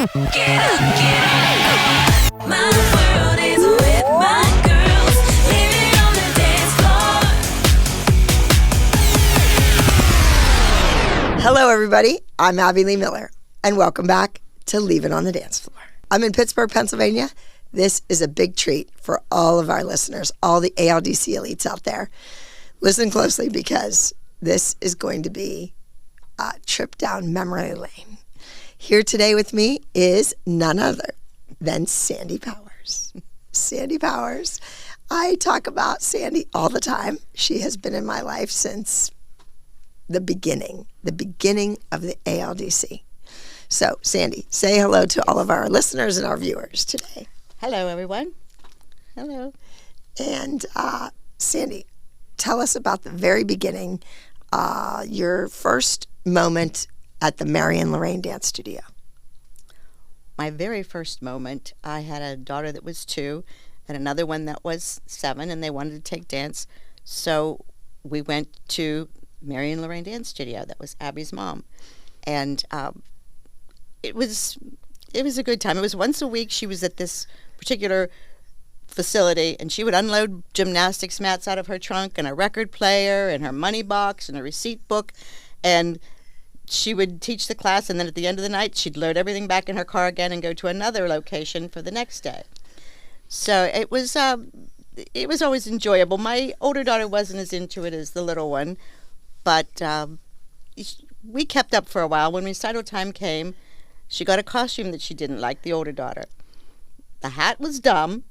Get up, my world is with my girls, living on the dance floor. Hello, everybody. I'm Abby Lee Miller, and welcome back to Leave It on the Dance Floor. I'm in Pittsburgh, Pennsylvania. This is a big treat for all of our listeners, all the ALDC elites out there. Listen closely because this is going to be a trip down memory lane. Here today with me is none other than Sandy Powers. Sandy Powers. I talk about Sandy all the time. She has been in my life since the beginning of the ALDC. So, Sandy, say hello to all of our listeners and our viewers today. Hello, everyone. Hello. And Sandy, tell us about the very beginning, your first moment at the Marion Lorraine Dance Studio. My very first moment, I had a daughter that was 2 and another one that was 7, and they wanted to take dance. So we went to Marion Lorraine Dance Studio. That was Abby's mom. And it was a good time. It was once a week. She was at this particular facility, and she would unload gymnastics mats out of her trunk and a record player and her money box and a receipt book, and she would teach the class, and then at the end of the night she'd load everything back in her car again and go to another location for the next day. So it was always enjoyable. My older daughter wasn't as into it as the little one, but we kept up for a while. When recital time came, she got a costume that she didn't like, the older daughter. The hat was dumb.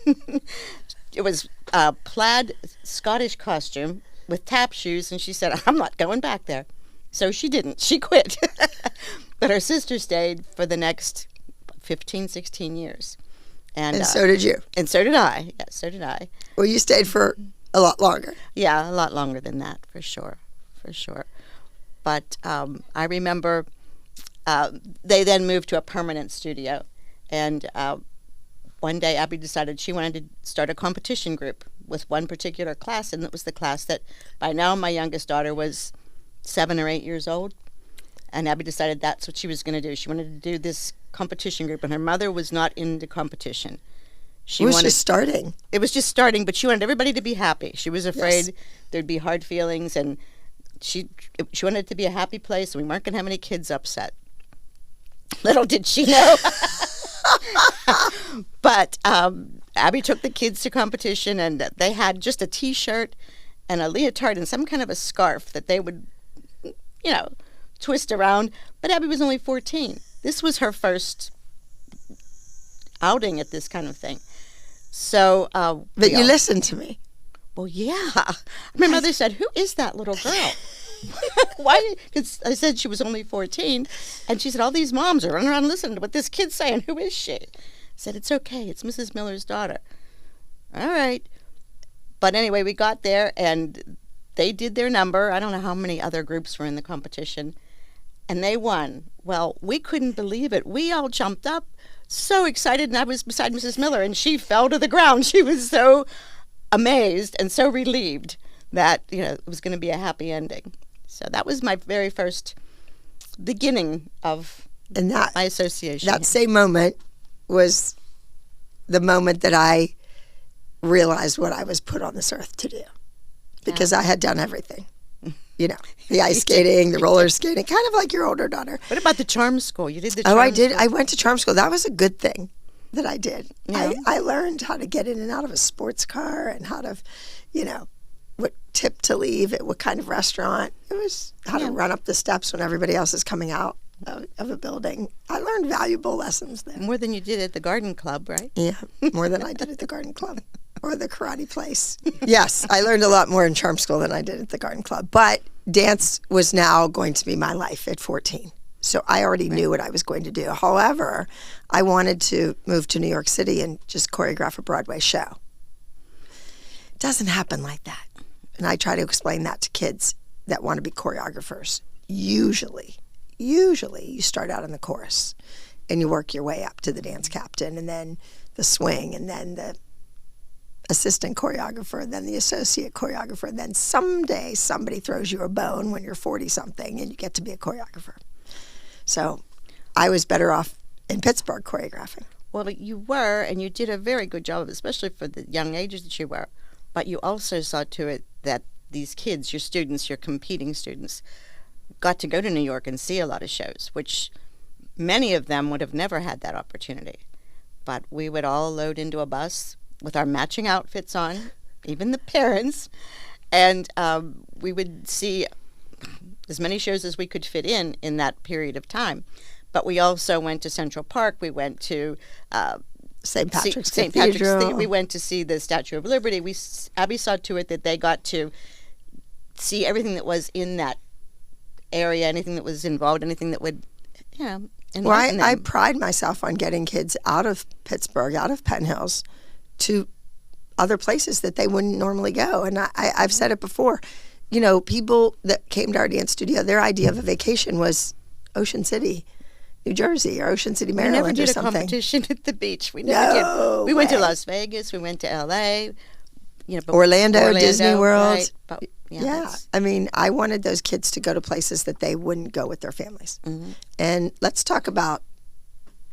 It was a plaid Scottish costume with tap shoes, and she said, I'm not going back there. So she didn't. She quit. But her sister stayed for the next 15, 16 years. And so did you. And so did I. Yeah, so did I. Well, you stayed for a lot longer. Yeah, a lot longer than that, for sure. But I remember they then moved to a permanent studio. And one day Abby decided she wanted to start a competition group with one particular class, and it was the class that by now my youngest daughter was 7 or 8 years old. And Abby decided that's what she was going to do. She wanted to do this competition group, and her mother was not into competition. It was just starting. It was just starting, but she wanted everybody to be happy. She was afraid there'd be hard feelings, and she wanted it to be a happy place, and we weren't going to have any kids upset. Little did she know. But Abby took the kids to competition, and they had just a T-shirt and a leotard and some kind of a scarf that they would, twist around. But Abby was only 14. This was her first outing at this kind of thing. So, but you listened to me. Well, yeah. My mother said, "Who is that little girl?" Why? Because I said she was only 14, and she said, all these moms are running around listening to what this kid's saying. Who is she? I said, it's okay. It's Mrs. Miller's daughter. All right. But anyway, we got there, and they did their number. I don't know how many other groups were in the competition, and they won. Well, we couldn't believe it. We all jumped up, so excited, and I was beside Mrs. Miller, and she fell to the ground. She was so amazed and so relieved that, it was going to be a happy ending. So that was my very first beginning of my association. That same moment was the moment that I realized what I was put on this earth to do, because I had done everything. The ice skating, the roller skating, kind of like your older daughter. What about the charm school? You did the charm school? Oh, I did. School? I went to charm school. That was a good thing that I did. Yeah. I learned how to get in and out of a sports car, and how to, what tip to leave at what kind of restaurant. It was how to run up the steps when everybody else is coming out of a building. I learned valuable lessons there. More than you did at the garden club, right? Yeah, more than I did at the garden club or the karate place. Yes, I learned a lot more in charm school than I did at the garden club. But dance was now going to be my life at 14. So I already knew what I was going to do. However, I wanted to move to New York City and just choreograph a Broadway show. It doesn't happen like that. And I try to explain that to kids that want to be choreographers. Usually you start out in the chorus and you work your way up to the dance captain, and then the swing, and then the assistant choreographer, and then the associate choreographer, and then someday somebody throws you a bone when you're 40-something and you get to be a choreographer. So I was better off in Pittsburgh choreographing. Well, you were, and you did a very good job, especially for the young ages that you were. But you also saw to it that these kids, your students, your competing students, got to go to New York and see a lot of shows, which many of them would have never had that opportunity. But we would all load into a bus with our matching outfits on, even the parents, and we would see as many shows as we could fit in that period of time. But we also went to Central Park. We went to St. Patrick's St. Cathedral. Patrick's. We went to see the Statue of Liberty. Abby saw to it that they got to see everything that was in that area, anything that was involved, anything that would, Well, enlighten I them. pride myself on getting kids out of Pittsburgh, out of Penn Hills, to other places that they wouldn't normally go. And I've said it before. You know, people that came to our dance studio, their idea of a vacation was Ocean City, New Jersey, or Ocean City, We Maryland, never did or a something. competition at the beach. We never No did. We went to way. Las Vegas. We went to L.A. But Orlando, Disney World. Right, but, Yeah, that's- I mean, I wanted those kids to go to places that they wouldn't go with their families. Mm-hmm. And let's talk about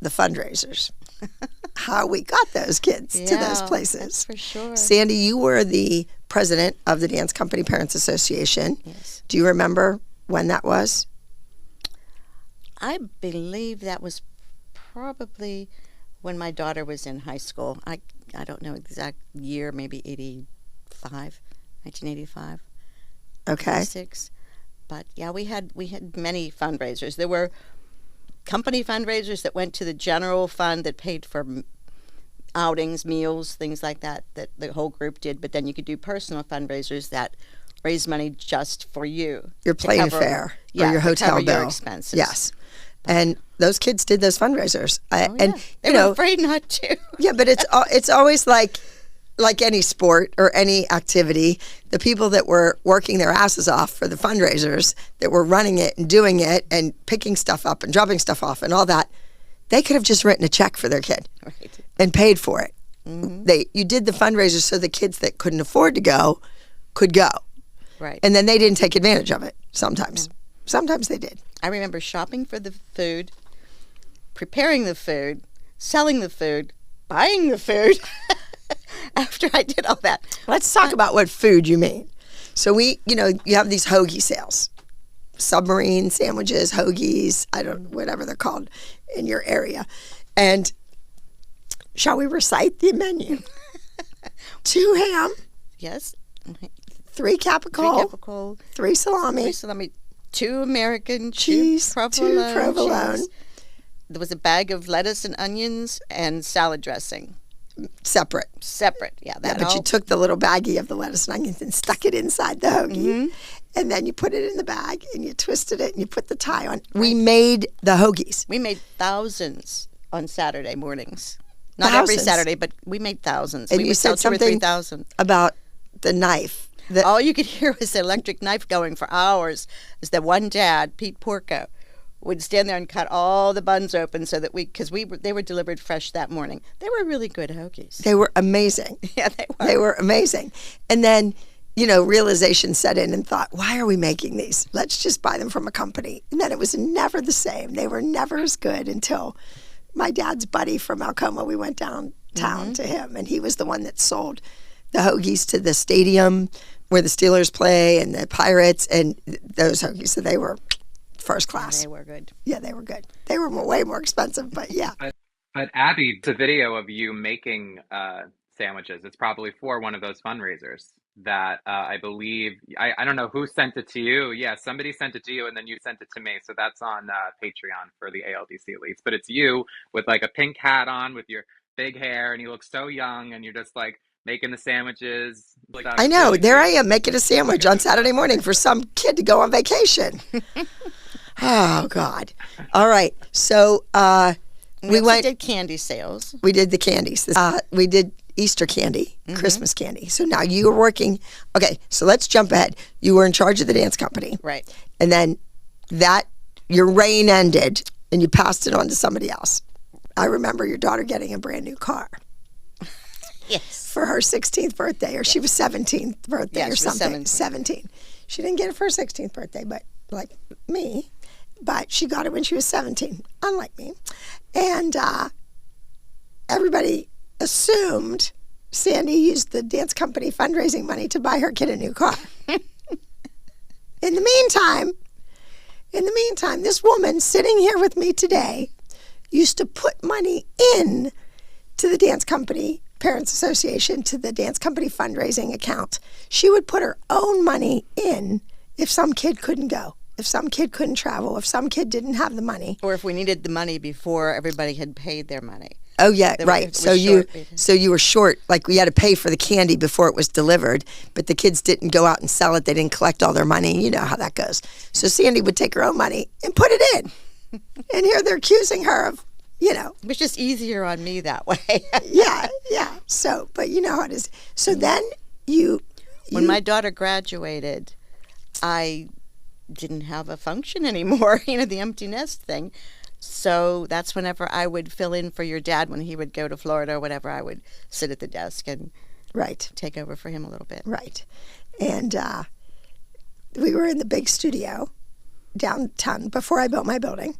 the fundraisers. How we got those kids to those Yeah, places. that's for sure. Sandy, you were the president of the Dance Company Parents Association. Yes. Do you remember when that was? I believe that was probably when my daughter was in high school. I don't know exact year, maybe 1985, Okay. 86. But yeah, we had many fundraisers. There were company fundraisers that went to the general fund that paid for outings, meals, things like that the whole group did. But then you could do personal fundraisers that raise money just for you. Your to plane cover- fare yeah, or your to hotel cover bill. your expenses. Yes. And those kids did those fundraisers. Oh, And, yeah. you They know, were afraid not to. yeah, but it's always like any sport or any activity, the people that were working their asses off for the fundraisers, that were running it and doing it and picking stuff up and dropping stuff off and all that, they could have just written a check for their kid Right. and paid for it. Mm-hmm. You did the fundraisers so the kids that couldn't afford to go could go. Right. And then they didn't take advantage of it sometimes. Sometimes they did. I remember shopping for the food, preparing the food, selling the food, buying the food after I did all that. Let's talk about what food you mean. So you have these hoagie sales, submarine sandwiches, hoagies, whatever they're called in your area. And shall we recite the menu? 2 ham, Yes. 3 capicola, Capicola, 3 salami, 3 salami, 2 American cheese, 2 provolone. provolone, cheese. There was a bag of lettuce and onions and salad dressing. separate. Separate. Yeah, Yeah, that but all. you took the little baggie of the lettuce and onions and stuck it inside the hoagie. Mm-hmm. And then you put it in the bag and you twisted it and you put the tie on. We made the hoagies. We made thousands on Saturday mornings. Not every Thousands. Saturday, but we made thousands. And we you would sell said 2,000 or something 3,000. about the knife. All you could hear was the electric knife going for hours. As that one dad, Pete Porco, would stand there and cut all the buns open so that they were delivered fresh that morning. They were really good hoagies. They were amazing. Yeah, they were. They were amazing. And then, realization set in and thought, why are we making these? Let's just buy them from a company. And then it was never the same. They were never as good until my dad's buddy from Alcoma, we went downtown to him, and he was the one that sold the hoagies to the stadium where the Steelers play and the Pirates, and those hoagies. So they were first class. They were good. Yeah, they were good. They were way more expensive, but yeah. But Abby, it's a video of you making sandwiches. It's probably for one of those fundraisers that I believe, I don't know who sent it to you. Yeah, somebody sent it to you and then you sent it to me. So that's on Patreon for the ALDC Elites. But it's you with like a pink hat on with your big hair and you look so young and you're just like making the sandwiches. Stuff. I know. Really There I cute. am making a sandwich on Saturday morning for some kid to go on vacation. Oh, God. All right. So We also did candy sales. we did the candies. We did Easter candy, Christmas candy. So now you were working. Okay, so let's jump ahead. You were in charge of the dance company. Right. And then your reign ended and you passed it on to somebody else. I remember your daughter getting a brand new car Yes. for her 16th birthday, or she was 17th birthday Yeah, or she was something. 17. She didn't get it for her 16th birthday, but like me. but she got it when she was 17, unlike me. And everybody assumed Sandy used the dance company fundraising money to buy her kid a new car. In the meantime, this woman sitting here with me today used to put money in to the dance company Parents Association, to the dance company fundraising account. She would put her own money in if some kid couldn't go, if some kid couldn't travel, if some kid didn't have the money. Or if we needed the money before everybody had paid their money. Oh yeah, They right. was So short. you were short. Like we had to pay for the candy before it was delivered, but the kids didn't go out and sell it. They didn't collect all their money. You know how that goes. So Sandy would take her own money and put it in. And here they're accusing her of, It was just easier on me that way. yeah. So, but you know how it is. So then When my daughter graduated, I didn't have a function anymore, the empty nest thing. So that's whenever I would fill in for your dad when he would go to Florida or whatever, I would sit at the desk and take over for him a little bit. Right. And we were in the big studio downtown before I built my building,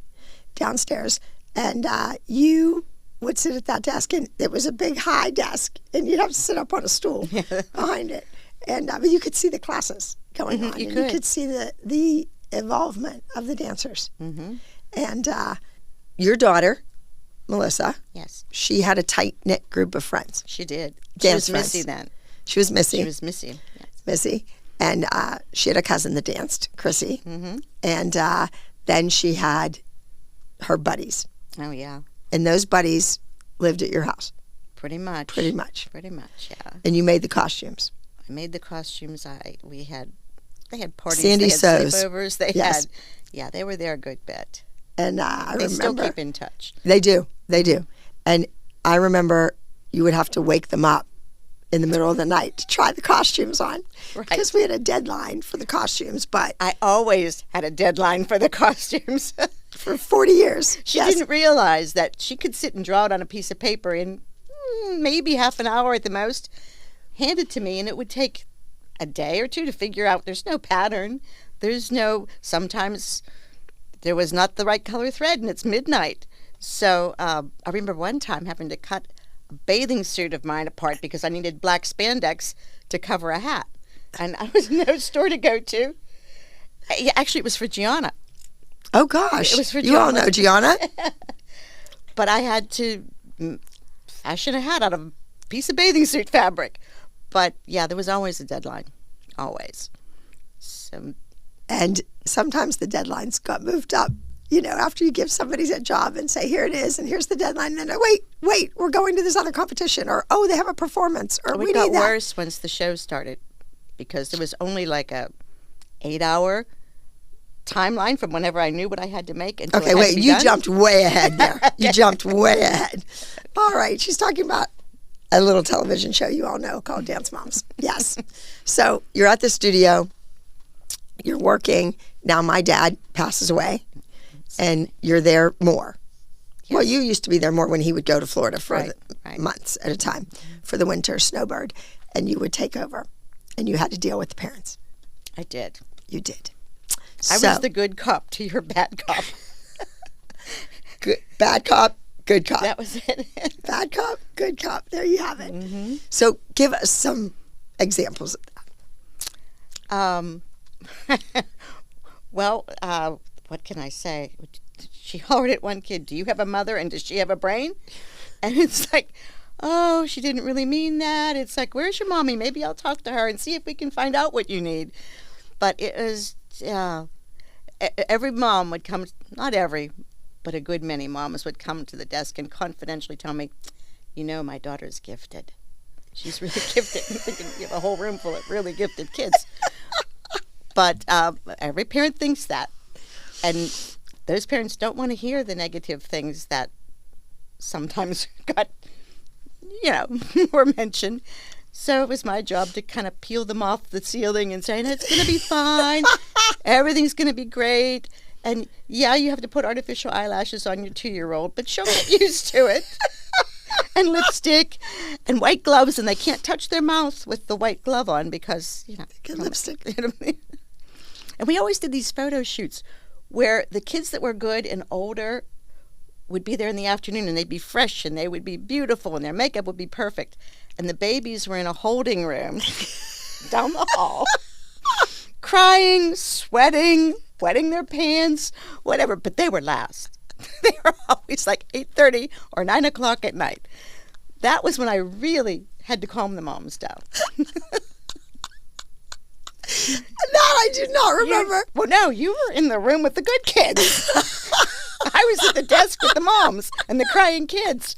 downstairs. And you would sit at that desk, and it was a big high desk, and you'd have to sit up on a stool behind it. And but you could see the classes going on. You and could. You could see the involvement of the dancers. Mm-hmm. And your daughter, Melissa, Yes, she had a tight-knit group of friends. she did. Dance She was Missy friends. then. She was Missy. She was Missy. Yes. Missy. And she had a cousin that danced, Chrissy. Mm-hmm. And then she had her buddies. Oh, yeah. And those buddies lived at your house, Pretty much. pretty much. Pretty much, yeah. And you made the costumes. I made the costumes. They had parties. Sandy they had sews. sleepovers. They Yes. they were there a good bit. And They still remember. keep in touch. They do. And I remember you would have to wake them up in the middle of the night to try the costumes on. Right. Because we had a deadline for the costumes, but I always had a deadline for the costumes. for 40 years. She yes. didn't realize that she could sit and draw it on a piece of paper in maybe half an hour at the most, hand it to me, and it would take a day or two to figure out there's no pattern. Sometimes there was not the right color thread and it's midnight. So I remember one time having to cut a bathing suit of mine apart because I needed black spandex to cover a hat. And I was no store to go to. Actually, it was for Gianna. Oh, gosh. It was for you all Gianna. know Gianna. But I had to fashion a hat out of a piece of bathing suit fabric. But yeah, there was always a deadline. Always. So, And sometimes the deadlines got moved up. After you give somebody a job and say, here it is, and here's the deadline, and then, wait, we're going to this other competition, or, oh, they have a performance, or we it got need that. worse once the show started because there was only like a 8-hour timeline from whenever I knew what I had to make until it Okay, had to wait, be you done. jumped way ahead there. You jumped way ahead. All right, she's talking about a little television show you all know called Dance Moms. Yes. So you're at the studio, you're working. Now my dad passes away, and you're there more. Well, you used to be there more when he would go to Florida for Right. months at a time for the winter snowbird, and you would take over, and you had to deal with the parents. I did. You did. I So, was the good cop to your bad cop. good, bad cop, good cop. That was it. Bad cop, good cop. There you have it. So give us some examples of that. Well, what can I say? She hollered at one kid, do you have a mother and does she have a brain? And it's like, oh, she didn't really mean that. It's like, where's your mommy? Maybe I'll talk to her and see if we can find out what you need. But it was, every mom would come, not every, but a good many moms would come to the desk and confidentially tell me, my daughter's gifted. She's really gifted. I'm thinking you have a whole room full of really gifted kids. But every parent thinks that. And those parents don't want to hear the negative things that sometimes got, were mentioned. So it was my job to kind of peel them off the ceiling and say, it's going to be fine. Everything's going to be great. And yeah, you have to put artificial eyelashes on your 2-year-old, but she'll get used to it. And lipstick and white gloves, and they can't touch their mouth with the white glove on because, Good lipstick. And we always did these photo shoots where the kids that were good and older would be there in the afternoon and they'd be fresh and they would be beautiful and their makeup would be perfect. And the babies were in a holding room down the hall, crying, sweating, wetting their pants, whatever. But they were last. They were always like 8:30 or 9 o'clock at night. That was when I really had to calm the moms down. That I do not remember. Well, no, you were in the room with the good kids. I was at the desk with the moms and the crying kids.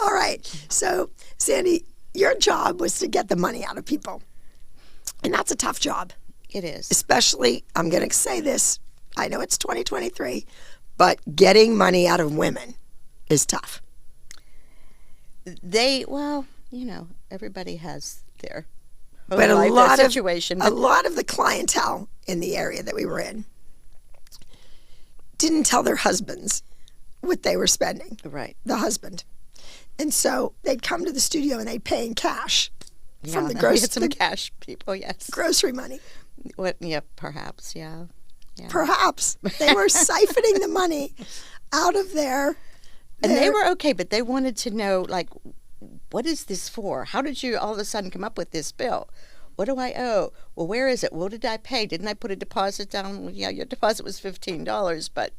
All right. So, Sandy, your job was to get the money out of people. And that's a tough job. It is. Especially, I'm going to say this, I know it's 2023, but getting money out of women is tough. Well, everybody has their own But life, a lot their of situation. a lot of the clientele in the area that we were in didn't tell their husbands what they were spending. Right. The husband. And so they'd come to the studio and they'd pay in cash from the we gross had some cash people, yes. grocery money. What? Yeah, perhaps, yeah. Perhaps they were siphoning the money out of their And they were okay, but they wanted to know, like, what is this for? How did you all of a sudden come up with this bill? What do I owe? Well, where is it? What did I pay? Didn't I put a deposit down? Well, yeah, your deposit was $15, but,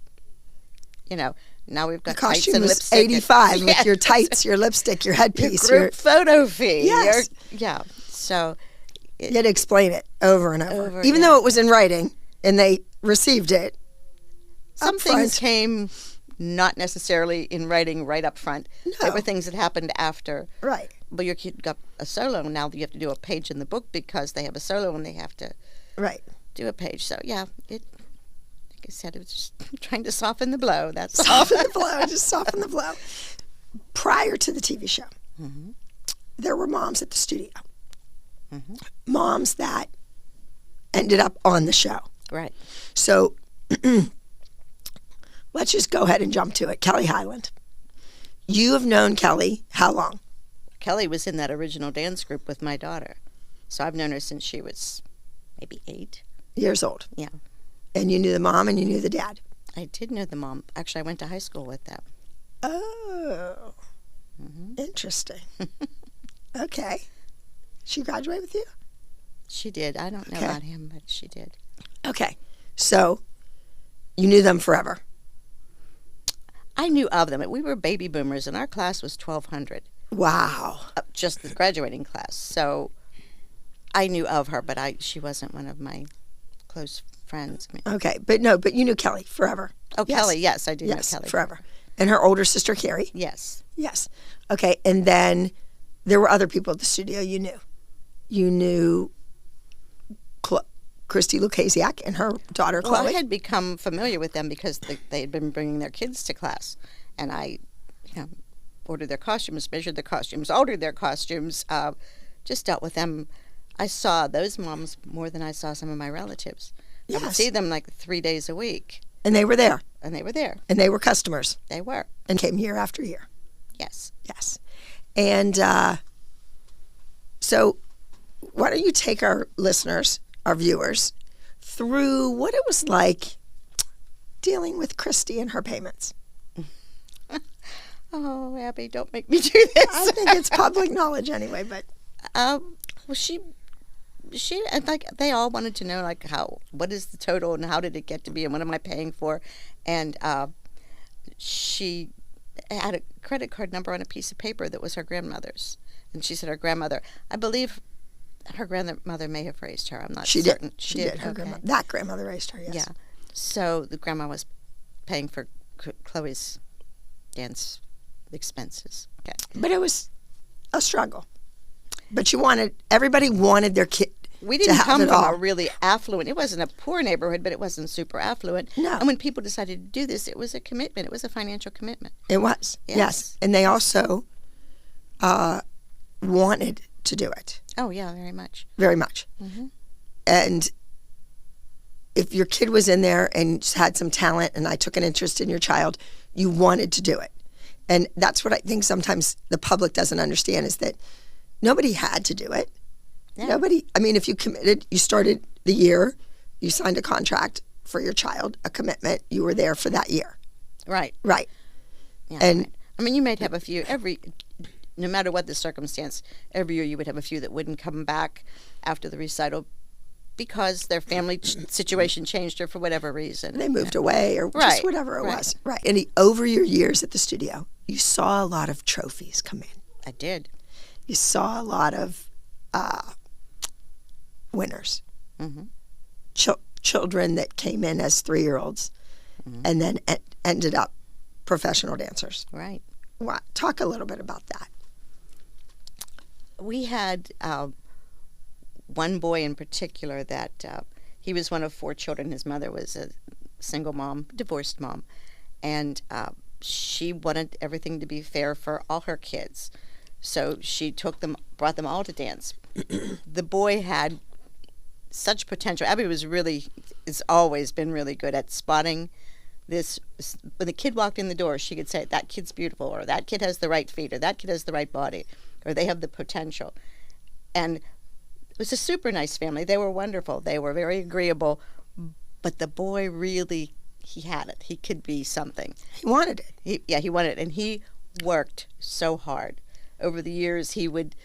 now we've got the tights costume and was lipstick. $85 with your tights, your lipstick, your headpiece. Your group photo fee. Yes. Yeah, so... You had to explain it over and over. Even yeah. though it was in writing and they received it. Some up things front. came not necessarily in writing right up front. There No. were things that happened after. Right. But your kid got a solo, and now you have to do a page in the book because they have a solo and they have to Right. do a page. So, yeah, like I said, it was just trying to soften the blow. That's all. Soften the blow. Just soften the blow. Prior to the TV show, there were moms at the studio. Moms that ended up on the show. Right. So let's just go ahead and jump to it. Kelly Highland. You have known Kelly how long? Kelly was in that original dance group with my daughter. So I've known her since she was maybe 8. Years old. Yeah. And you knew the mom and you knew the dad. I did know the mom. Actually, I went to high school with them. Oh. Interesting. Okay. She graduated with you? She did. I don't know Okay. about him, but she did. Okay. So you knew them forever. I knew of them. We were baby boomers, and our class was 1,200, Wow. just the graduating class. So I knew of her, but she wasn't one of my close friends. I mean, Okay. But you knew Kelly forever. oh, Yes. Kelly, yes, I do Yes, know Kelly. forever. And her older sister, Carrie. Yes. Yes. Okay. And then there were other people at the studio you knew. You knew Christy Lucasiak and her daughter, Well, I Chloe. had become familiar with them because they had been bringing their kids to class, and I, ordered their costumes, measured their costumes, ordered their costumes, just dealt with them. I saw those moms more than I saw some of my relatives. I would Yes. see them like 3 days a week, And they were there. and they were there. And they were customers They were. and came year after year. Yes. Yes. And so why don't you take our listeners, our viewers, through what it was like dealing with Christy and her payments? Oh, Abby, don't make me do this. I think it's public knowledge anyway, but Well, she, and like they all wanted to know, like, what is the total and how did it get to be and what am I paying for? And she had a credit card number on a piece of paper that was her grandmother's. And she said her grandmother, I believe her grandmother may have raised her. I'm not she certain. did. She did. Her Okay. that grandmother raised her, yes. Yeah. So the grandma was paying for Chloe's dance expenses. Okay. But it was a struggle. But everybody wanted their kid We to didn't have come it from all. a really affluent, it wasn't a poor neighborhood, but it wasn't super affluent. No. And when people decided to do this, it was a commitment. It was a financial commitment. It was, yes. Yes. And they also wanted to do it Oh, yeah, very much. very much. And if your kid was in there and had some talent and I took an interest in your child, you wanted to do it. And that's what I think sometimes the public doesn't understand is that nobody had to do it. Yeah. Nobody, I mean, if you committed, you started the year, you signed a contract for your child, a commitment, you were there for that year. Right. Right. Yeah, And- right. I mean, you might have a few no matter what the circumstance, every year you would have a few that wouldn't come back after the recital because their family situation changed or for whatever reason. They moved away or just Right, whatever it right. was. Right. And over your years at the studio, you saw a lot of trophies come in. I did. You saw a lot of winners. Mm-hmm. Children that came in as 3-year-olds and then ended up professional dancers. Right. Talk a little bit about that. We had one boy in particular that he was one of 4 children. His mother was a single mom, divorced mom, and she wanted everything to be fair for all her kids. So she brought them all to dance. The boy had such potential. Abby has always been really good at spotting this. When the kid walked in the door, she could say, that kid's beautiful, or that kid has the right feet, or that kid has the right body, or they have the potential. And it was a super nice family. They were wonderful. They were very agreeable. But the boy really, he had it. He could be something. He wanted it. He wanted it. And he worked so hard. Over the years, he would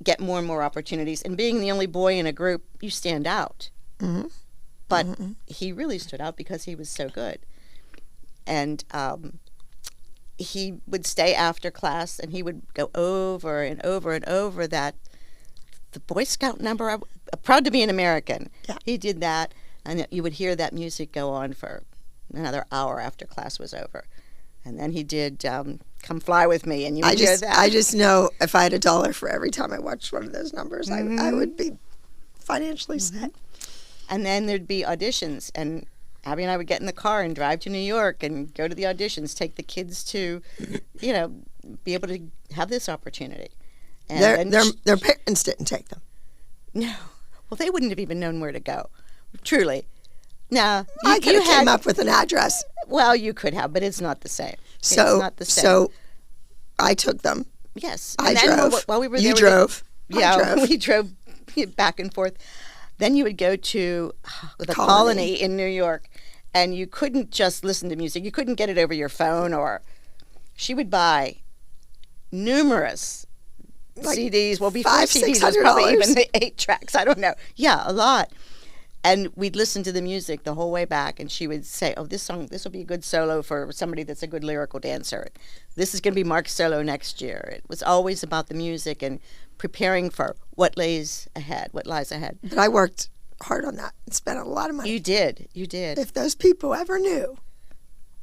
get more and more opportunities. And being the only boy in a group, you stand out. Mm-hmm. But he really stood out because he was so good. And he would stay after class, and he would go over and over and over that the Boy Scout number, I'm proud to be an American. Yeah. He did that, and you would hear that music go on for another hour after class was over. And then he did Come Fly With Me, and you would hear that. I just know if I had $1 for every time I watched one of those numbers, I would be financially set. And then there'd be auditions, and Abby and I would get in the car and drive to New York and go to the auditions, take the kids to, be able to have this opportunity. And Their parents didn't take them. No. Well, they wouldn't have even known where to go. Truly. No. I could have came up with an address. Well, you could have, but it's not the same. It's So, not the same. so I took them. Yes. I And then drove. while we were You there, drove. I Yeah, drove. we drove back and forth. Then you would go to the Colony. Colony in New York, and you couldn't just listen to music. You couldn't get it over your phone, or she would buy numerous Like CDs. Well, before $500, CDs, it was probably $600. even the 8 tracks. I don't know. Yeah, a lot. And we'd listen to the music the whole way back, and she would say, oh, this will be a good solo for somebody that's a good lyrical dancer. This is going to be Mark's solo next year. It was always about the music and preparing for what lies ahead. But I worked hard on that and spent a lot of money. You did. If those people ever knew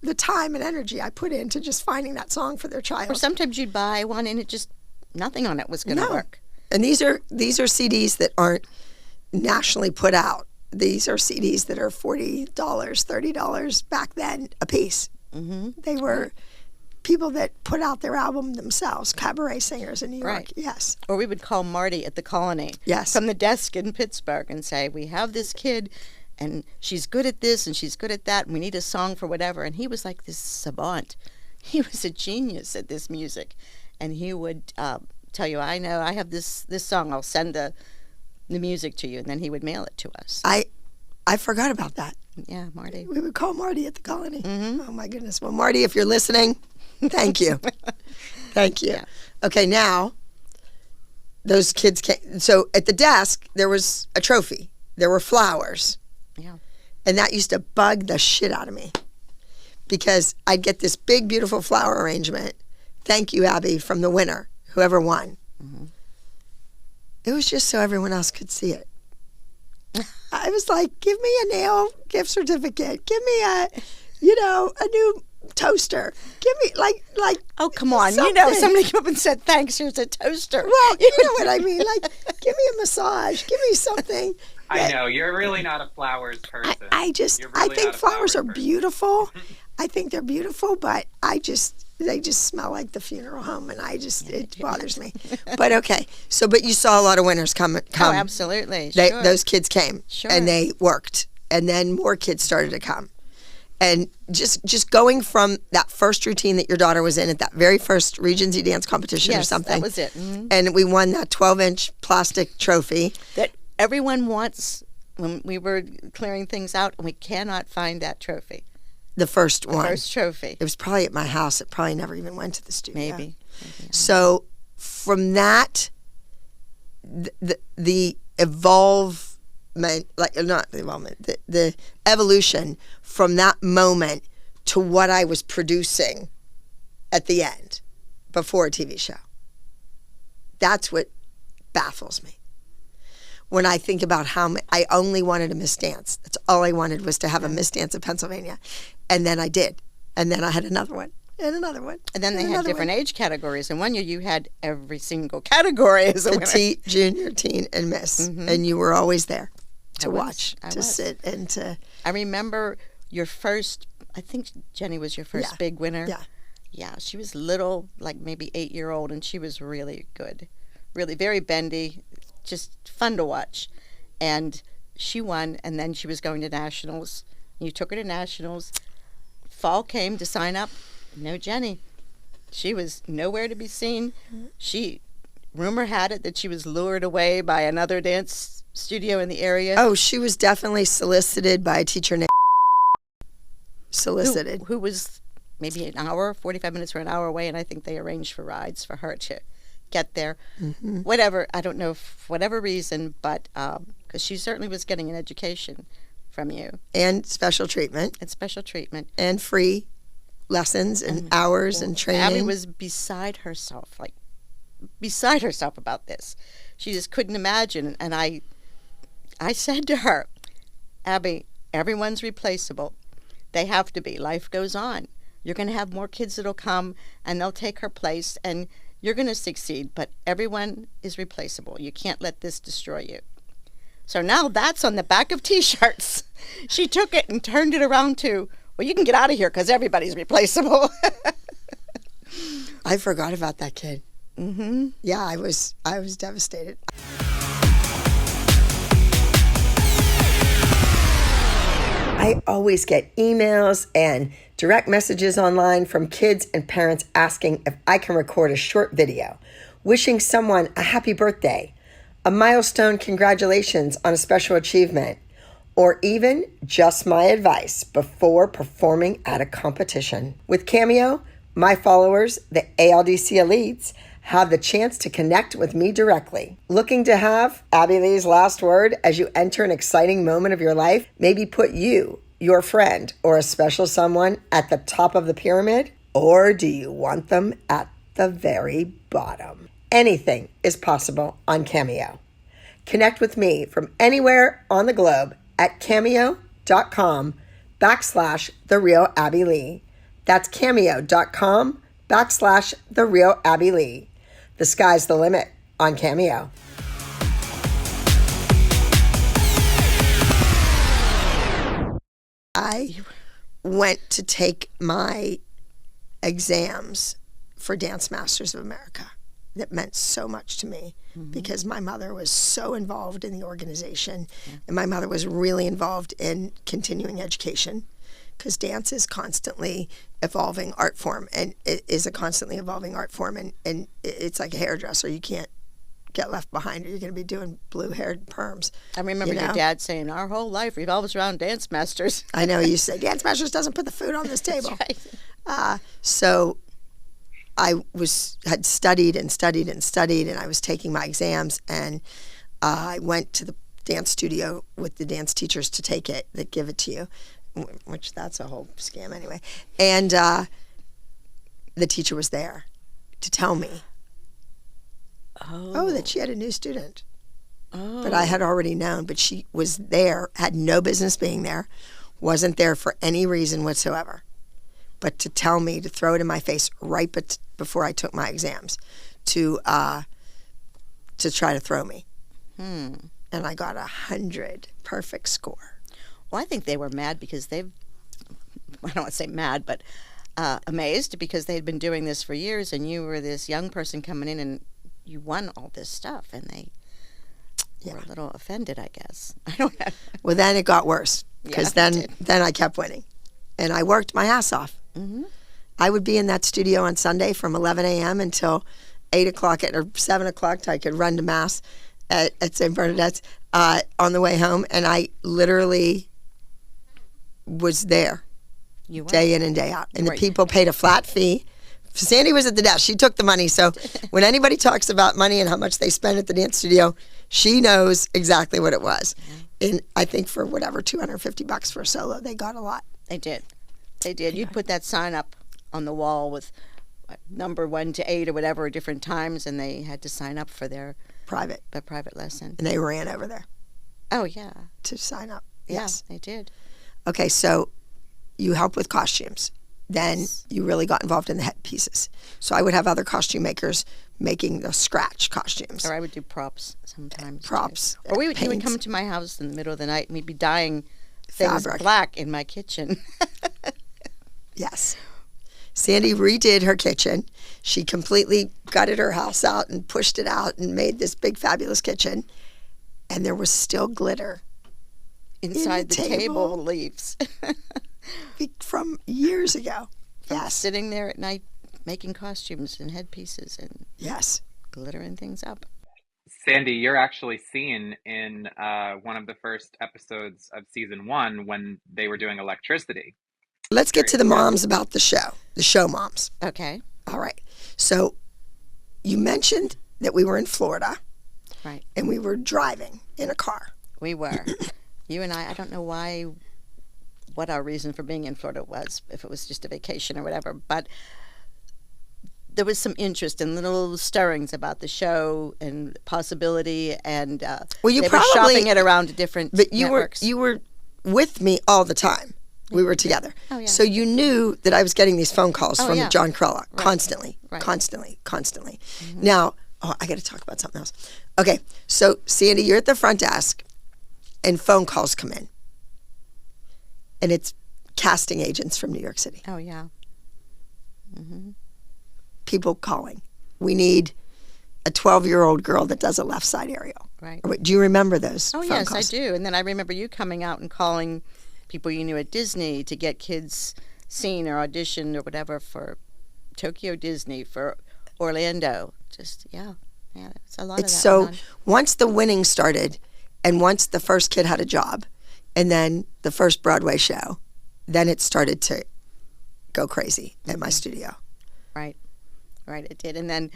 the time and energy I put into just finding that song for their child. Or sometimes you'd buy one and nothing on it was going to work. And these are CDs that aren't nationally put out. These are CDs that are $40, $30 back then a piece. Mm-hmm. They were people that put out their album themselves, cabaret singers in New York. Right. Yes. Or we would call Marty at the Colony Yes. from the desk in Pittsburgh and say, we have this kid and she's good at this and she's good at that and we need a song for whatever. And he was like this savant. He was a genius at this music. And he would tell you, I know, I have this song, I'll send the music to you. And then he would mail it to us. I forgot about that. Yeah, Marty. We would call Marty at the Colony. Mm-hmm. Oh my goodness. Well, Marty, if you're listening, thank you. Thank you. Yeah. Okay, now those kids came. So at the desk, there was a trophy. There were flowers. Yeah. And that used to bug the shit out of me because I'd get this big, beautiful flower arrangement. Thank you, Abby, from the winner, whoever won. Mm-hmm. It was just so everyone else could see it. I was like, give me a nail gift certificate. Give me a new toaster. Give me like. Oh, come on. something. Somebody came up and said, thanks, here's a toaster. Well, you know what I mean. Like, give me a massage. Give me something. I know, you're really not a flowers person. I You're really think not a flowers are person. beautiful. I think they're beautiful, but they just smell like the funeral home, and it bothers me. But okay, but you saw a lot of winners come. Oh, absolutely. They, Sure. Those kids came, Sure. and they worked, and then more kids started to come, And just going from that first routine that your daughter was in at that very first Regency dance competition or Yes, something. that was it. Mhm. And we won that 12-inch plastic trophy. That everyone wants when we were clearing things out, and we cannot find that trophy. The first one. First trophy. It was probably at my house. It probably never even went to the studio. Maybe. So from that, the evolvement, like not the evolvement, the evolution from that moment to what I was producing at the end before a TV show. That's what baffles me. When I think about how I only wanted a Miss Dance. That's all I wanted was to have a Miss Dance of Pennsylvania. And then I did. And then I had another one. And another one. And then they and had another different one. age categories. And one year you had every single category as a winner. Petite, junior, teen, and Miss. And you were always there to watch, I to was. sit, and to... I remember your first, I think Jenny was your first Yeah. big winner. Yeah. Yeah, she was little, like maybe 8-year-old, and she was really good. Really very bendy, just fun to watch. And she won, and then she was going to nationals. You took her to nationals. Fall came to sign up. No Jenny. She was nowhere to be seen. Rumor had it that she was lured away by another dance studio in the area. Oh, she was definitely solicited by a teacher named... Solicited. Who was maybe an hour, 45 minutes or an hour away, and I think they arranged for rides for her to get there. Whatever, I don't know, for whatever reason, but because she certainly was getting an education from you. And special treatment. And special treatment. And free lessons and hours and training. Abby was beside herself about this. She just couldn't imagine. And I said to her, Abby, everyone's replaceable. They have to be. Life goes on. You're going to have more kids that'll come, and they'll take her place, and you're going to succeed. But everyone is replaceable. You can't let this destroy you. So now that's on the back of T-shirts. She took it and turned it around to, well, you can get out of here because everybody's replaceable. I forgot about that kid. Mm-hmm. Yeah, I was devastated. I always get emails and direct messages online from kids and parents asking if I can record a short video, wishing someone a happy birthday, a milestone congratulations on a special achievement, or even just my advice before performing at a competition. With Cameo, my followers, the ALDC elites, have the chance to connect with me directly. Looking to have Abby Lee's last word as you enter an exciting moment of your life? Maybe put you, your friend, or a special someone at the top of the pyramid? Or do you want them at the very bottom? Anything is possible on Cameo. Connect with me from anywhere on the globe at cameo.com/TheRealAbbyLee. That's cameo.com/TheRealAbbyLee. The sky's the limit on Cameo. I went to take my exams for Dance Masters of America. That meant so much to me because my mother was so involved in the organization, and my mother was really involved in continuing education, because dance is constantly evolving art form, and it is a constantly evolving art form, and it's like a hairdresser. You can't get left behind, or you're going to be doing blue-haired perms. I remember your dad saying, our whole life revolves around Dance Masters. I know, you said, Dance Masters doesn't put the food on this table. That's right. So I had studied and studied and studied, and I was taking my exams, and I went to the dance studio with the dance teachers to take it, that give it to you, which that's a whole scam anyway. And the teacher was there to tell me, that she had a new student. But I had already known, but she was there, had no business being there, wasn't there for any reason whatsoever. But to tell me, to throw it in my face right before I took my exams, to try to throw me. And I got 100, perfect score. Well, I think they were mad because I don't want to say mad, but amazed because they had been doing this for years, and you were this young person coming in and you won all this stuff, and they were a little offended, I guess. I don't know. Well, then it got worse, because Yeah, it then I kept winning. and I worked my ass off. I would be in that studio on Sunday from 11 a.m. until 8 o'clock or 7 o'clock till I could run to Mass at St. Bernadette's on the way home. And I literally was there You were. day in and day out. And the people paid a flat fee. Sandy was at the desk. She took the money. So when anybody talks about money and how much they spend at the dance studio, she knows exactly what it was. And I think for whatever, $250 for a solo, they got a lot. They did. They did. You'd put that sign up on the wall with number 1 to 8 or whatever at different times, and they had to sign up for their Private. private lesson. And they ran over there Oh, yeah. to sign up. Yeah, Yes. they did. Okay, so you help with costumes. Then you really got involved in the headpieces. So I would have other costume makers making the scratch costumes. Or I would do props sometimes. too. Props, Or you would paints. come to my house in the middle of the night and we'd be dyeing things Fabric. black in my kitchen. Yes. Sandy redid her kitchen. She completely gutted her house out and pushed it out and made this big, fabulous kitchen. And there was still glitter Inside the table. table leaves. from years ago. Yes. Sitting there at night making costumes and headpieces and Yes. glittering things up. Sandy, you're actually seen in one of the first episodes of season 1 when they were doing electricity. Let's get to the moms about the show moms. Okay. All right. So you mentioned that we were in Florida Right. and we were driving in a car. We were. You and I don't know what our reason for being in Florida was, if it was just a vacation or whatever, but there was some interest and little stirrings about the show and possibility, and Well, you they probably- were shopping it around to different But you networks. were with me all the time. We were together. Oh, yeah. So you knew that I was getting these phone calls Oh, from yeah. John Krella constantly, Right. constantly. Now, I got to talk about something else. Okay, so Sandy, you're at the front desk and phone calls come in. And it's casting agents from New York City. Oh, yeah. People calling. We need a 12-year-old girl that does a left side aerial. Right. Do you remember those Oh, phone yes, calls? I do. And then I remember you coming out and calling people you knew at Disney to get kids seen or auditioned or whatever for Tokyo Disney, for Orlando. Just, yeah, it's a lot It's of that. so went on. once the winning started and once the first kid had a job and then the first Broadway show, then it started to go crazy at my studio. Right, it did. And then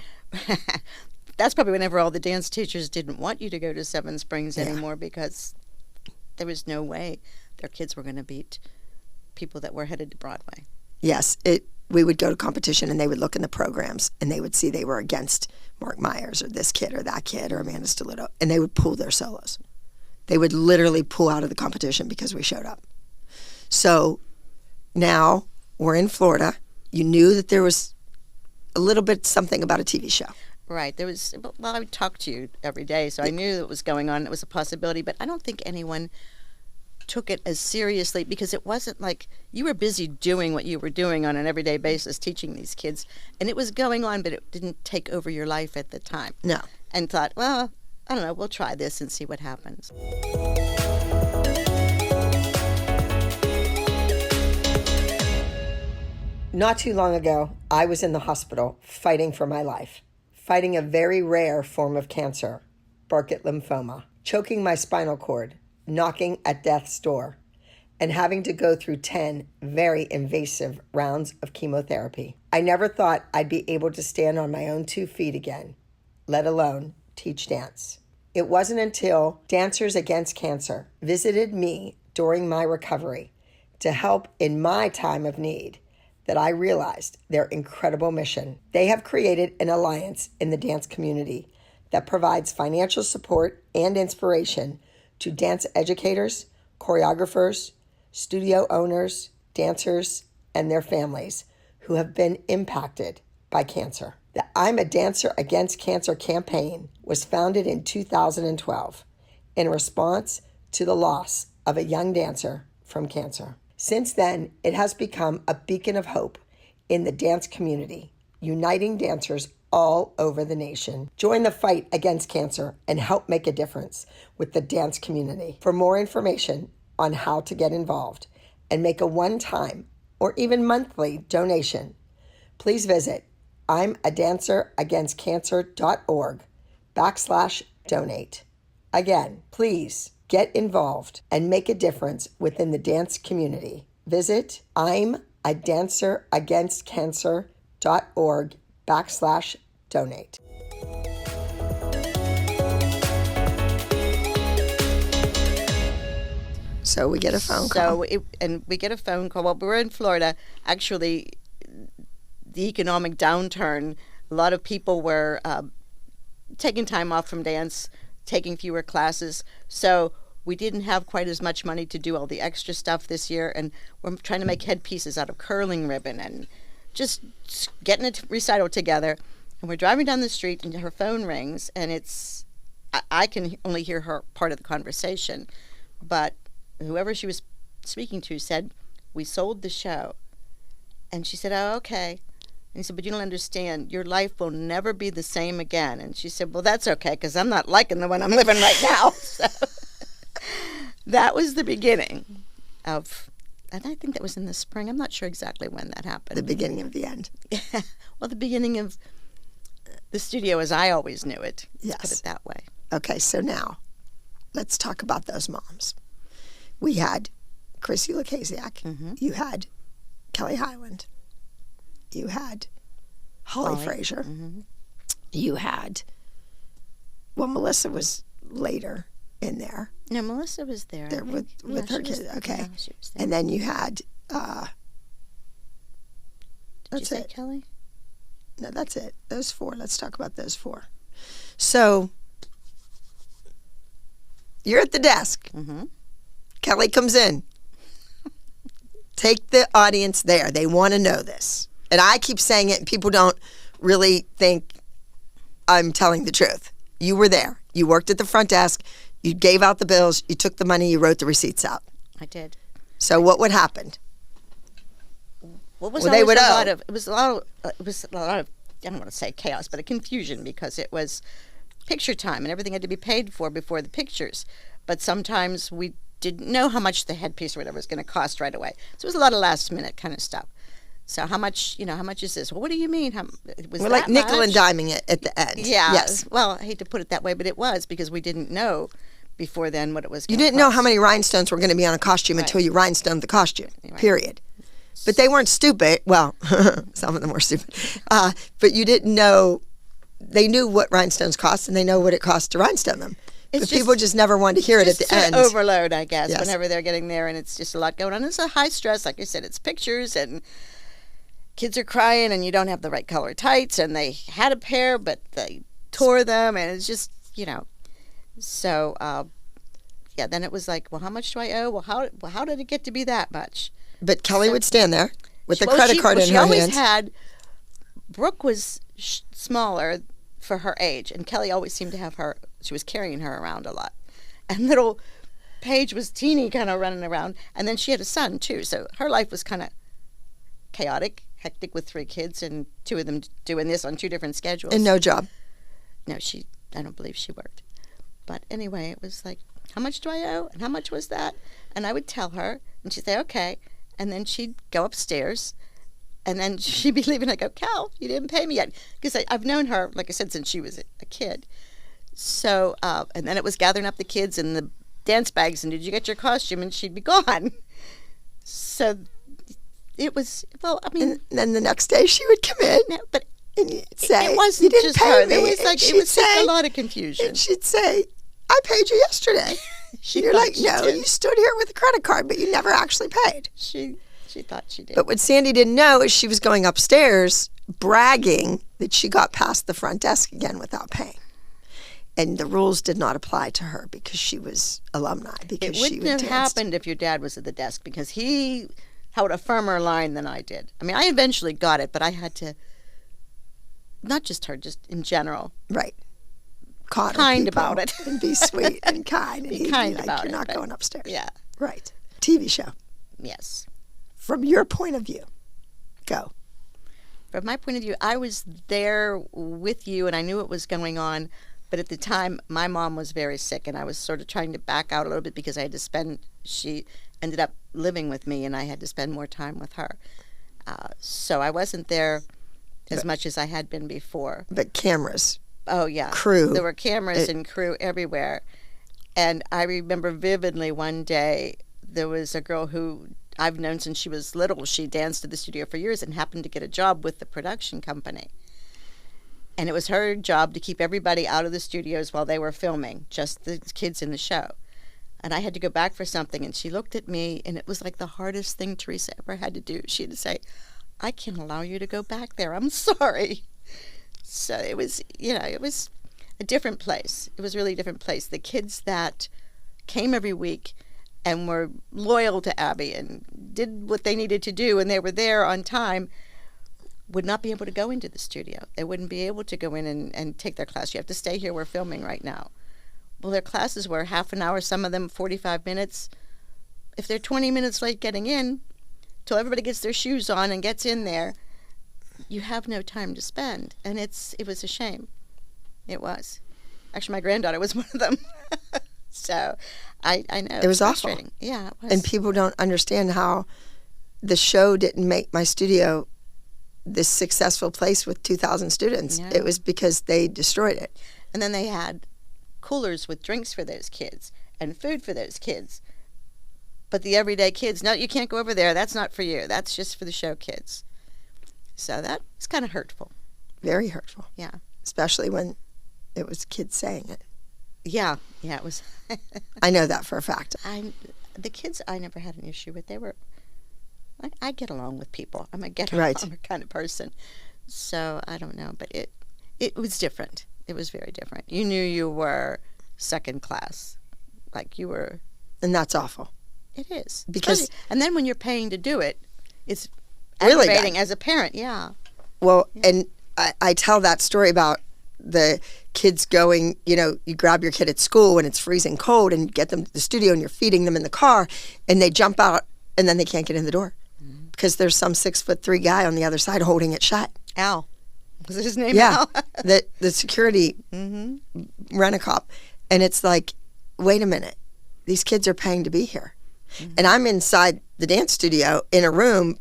that's probably whenever all the dance teachers didn't want you to go to Seven Springs anymore, because there was no way their kids were going to beat people that were headed to Broadway. Yes, we would go to competition and they would look in the programs and they would see they were against Mark Myers or this kid or that kid or Amanda Stolito, and they would pull their solos. They would literally pull out of the competition because we showed up. So now we're in Florida. You knew that there was a little bit something about a TV show. Right. There was, well, I would talk to you every day, so I knew it was going on. It was a possibility, but I don't think anyone took it as seriously, because it wasn't like you were busy doing what you were doing on an everyday basis, teaching these kids, and it was going on, but it didn't take over your life at the time. No. And thought, well, I don't know, we'll try this and see what happens. Not too long ago, I was in the hospital fighting for my life, fighting a very rare form of cancer, Burkitt lymphoma, choking my spinal cord, knocking at death's door, and having to go through 10 very invasive rounds of chemotherapy. I never thought I'd be able to stand on my own 2 feet again, let alone teach dance. It wasn't until Dancers Against Cancer visited me during my recovery to help in my time of need that I realized their incredible mission. They have created an alliance in the dance community that provides financial support and inspiration to dance educators, choreographers, studio owners, dancers, and their families who have been impacted by cancer. The I'm a Dancer Against Cancer campaign was founded in 2012 in response to the loss of a young dancer from cancer. Since then, it has become a beacon of hope in the dance community, uniting dancers all over the nation. Join the fight against cancer and help make a difference with the dance community. For more information on how to get involved, and make a one-time or even monthly donation, please visit I'mADancerAgainstCancer.org/donate. Again, please get involved and make a difference within the dance community. Visit I'mADancerAgainstCancer.org/donate. So we get a phone call. And we get a phone call. Well, we were in Florida. Actually, the economic downturn, a lot of people were taking time off from dance, taking fewer classes. So we didn't have quite as much money to do all the extra stuff this year. And we're trying to make headpieces out of curling ribbon and just getting a recital together. And we're driving down the street and her phone rings. And I can only hear her part of the conversation. But whoever she was speaking to said, "We sold the show." And she said, "Oh, okay." And he said, "But you don't understand. Your life will never be the same again." And she said, "Well, that's okay, because I'm not liking the one I'm living right now." So that was the beginning of, and I think that was in the spring. I'm not sure exactly when that happened. The beginning of the end. Well, the beginning of the studio as I always knew it. Yes. Let's put it that way. Okay, so now let's talk about those moms. We had Chrissy Lukasiak. Mm-hmm. You had Kelly Highland. You had Holly Frazier. Mm-hmm. You had, well, Melissa was later in there. No, Melissa was there. There with her kids. Okay. Yeah, she was there. And then you had, Did you that's say it. Kelly? No, that's it. Those four. Let's talk about those four. So you're at the desk. Mm-hmm. Kelly comes in. Take the audience there. They want to know this. And I keep saying it, and people don't really think I'm telling the truth. You were there. You worked at the front desk. You gave out the bills. You took the money. You wrote the receipts out. I did. So what would happen? What was Well, they would a owe. lot of, it was a lot of, I don't want to say chaos, but a confusion, because it was picture time and everything had to be paid for before the pictures. But sometimes we didn't know how much the headpiece or whatever was going to cost right away. So it was a lot of last minute kind of stuff. So how much is this? Well, what do you mean? We're like nickel and diming it at the end. Yeah. Yes. Well, I hate to put it that way, but it was, because we didn't know before then what it was going You to didn't know how many rhinestones were going to be on a costume until you rhinestoned the costume, period. But they weren't stupid. Well, some of them were stupid. But you didn't know. They knew what rhinestones cost, and they know what it costs to rhinestone them. But people just never wanted to hear it at the end. Overload, I guess, Yes. whenever they're getting there, and it's just a lot going on. It's a high stress, like I said. It's pictures, and kids are crying, and you don't have the right color tights, and they had a pair, but they tore them, and it's just, So, yeah, then it was like, well, how much do I owe? Well, how did it get to be that much? But Kelly would stand there with the credit card in her She always hand. had. Brooke was smaller for her age, and Kelly always seemed to have her. She was carrying her around a lot, and little Paige was teeny, kind of running around, and then she had a son too. So her life was kind of chaotic, hectic with 3 kids, and 2 of them doing this on 2 different schedules. And no job. No, I don't believe she worked. But anyway, it was like, how much do I owe? And how much was that? And I would tell her, and she'd say, okay. And then she'd go upstairs, and then she'd be leaving. I go, Cal, you didn't pay me yet. Because I've known her, like I said, since she was a kid. So, and then it was gathering up the kids and the dance bags, and did you get your costume? And she'd be gone. So it was, well, I mean. And then the next day she would come in. No, but and you'd say, it wasn't you didn't just pay her. me. There was And it was just say- a lot of confusion. And she'd say, I paid you yesterday. She And you're thought like, she no, did. you stood here with a credit card, but you never actually paid. She thought she did. But what Sandy didn't know is she was going upstairs bragging that she got past the front desk again without paying. And the rules did not apply to her because she was alumni. Because It she wouldn't would have dance. happened if your dad was at the desk, because he held a firmer line than I did. I mean, I eventually got it, but I had to, not just her, just in general, Right. Coddle kind people about it. and be sweet and kind. And Be he'd kind be like, about you're it, not but- going upstairs. Yeah. Right. TV show. Yes. From your point of view, go. From my point of view, I was there with you, and I knew what was going on. But at the time, my mom was very sick, and I was sort of trying to back out a little bit because I had to spend. She ended up living with me, and I had to spend more time with her. So I wasn't there as much as I had been before. But cameras, Oh, yeah. crew. There were cameras and crew everywhere. And I remember vividly one day, there was a girl who I've known since she was little. She danced at the studio for years and happened to get a job with the production company. And it was her job to keep everybody out of the studios while they were filming, just the kids in the show. And I had to go back for something, and she looked at me, and it was like the hardest thing Teresa ever had to do. She had to say, I can't allow you to go back there. I'm sorry. So it was, it was a different place. It was really a different place. The kids that came every week and were loyal to Abby and did what they needed to do, and they were there on time, would not be able to go into the studio. They wouldn't be able to go in and take their class. You have to stay here. We're filming right now. Well, their classes were half an hour, some of them 45 minutes. If they're 20 minutes late getting in, till everybody gets their shoes on and gets in there, you have no time to spend. And it was a shame. It was. Actually, my granddaughter was one of them. So I know. It was awful. Yeah, it was. And people don't understand how the show didn't make my studio this successful place with 2,000 students. Yeah. It was because they destroyed it. And then they had coolers with drinks for those kids and food for those kids. But the everyday kids, no, you can't go over there. That's not for you. That's just for the show kids. So that was kind of hurtful. Very hurtful. Yeah. Especially when it was kids saying it. Yeah, it was. I know that for a fact. The kids I never had an issue with. They were, I get along with people. I'm a get Right. along kind of person. So I don't know, but it was different. It was very different. You knew you were second class, like you were. And that's awful. It is. Because- and then when you're paying to do it, it's Really aggravating bad. as a parent. Yeah. Well, and I tell that story about the kids going, you grab your kid at school when it's freezing cold and you get them to the studio and you're feeding them in the car and they jump out and then they can't get in the door because there's some 6'3" guy on the other side holding it shut. Al. Was his name Yeah. Al? the security rent-a-cop. And it's like, wait a minute. These kids are paying to be here. And I'm inside the dance studio in a room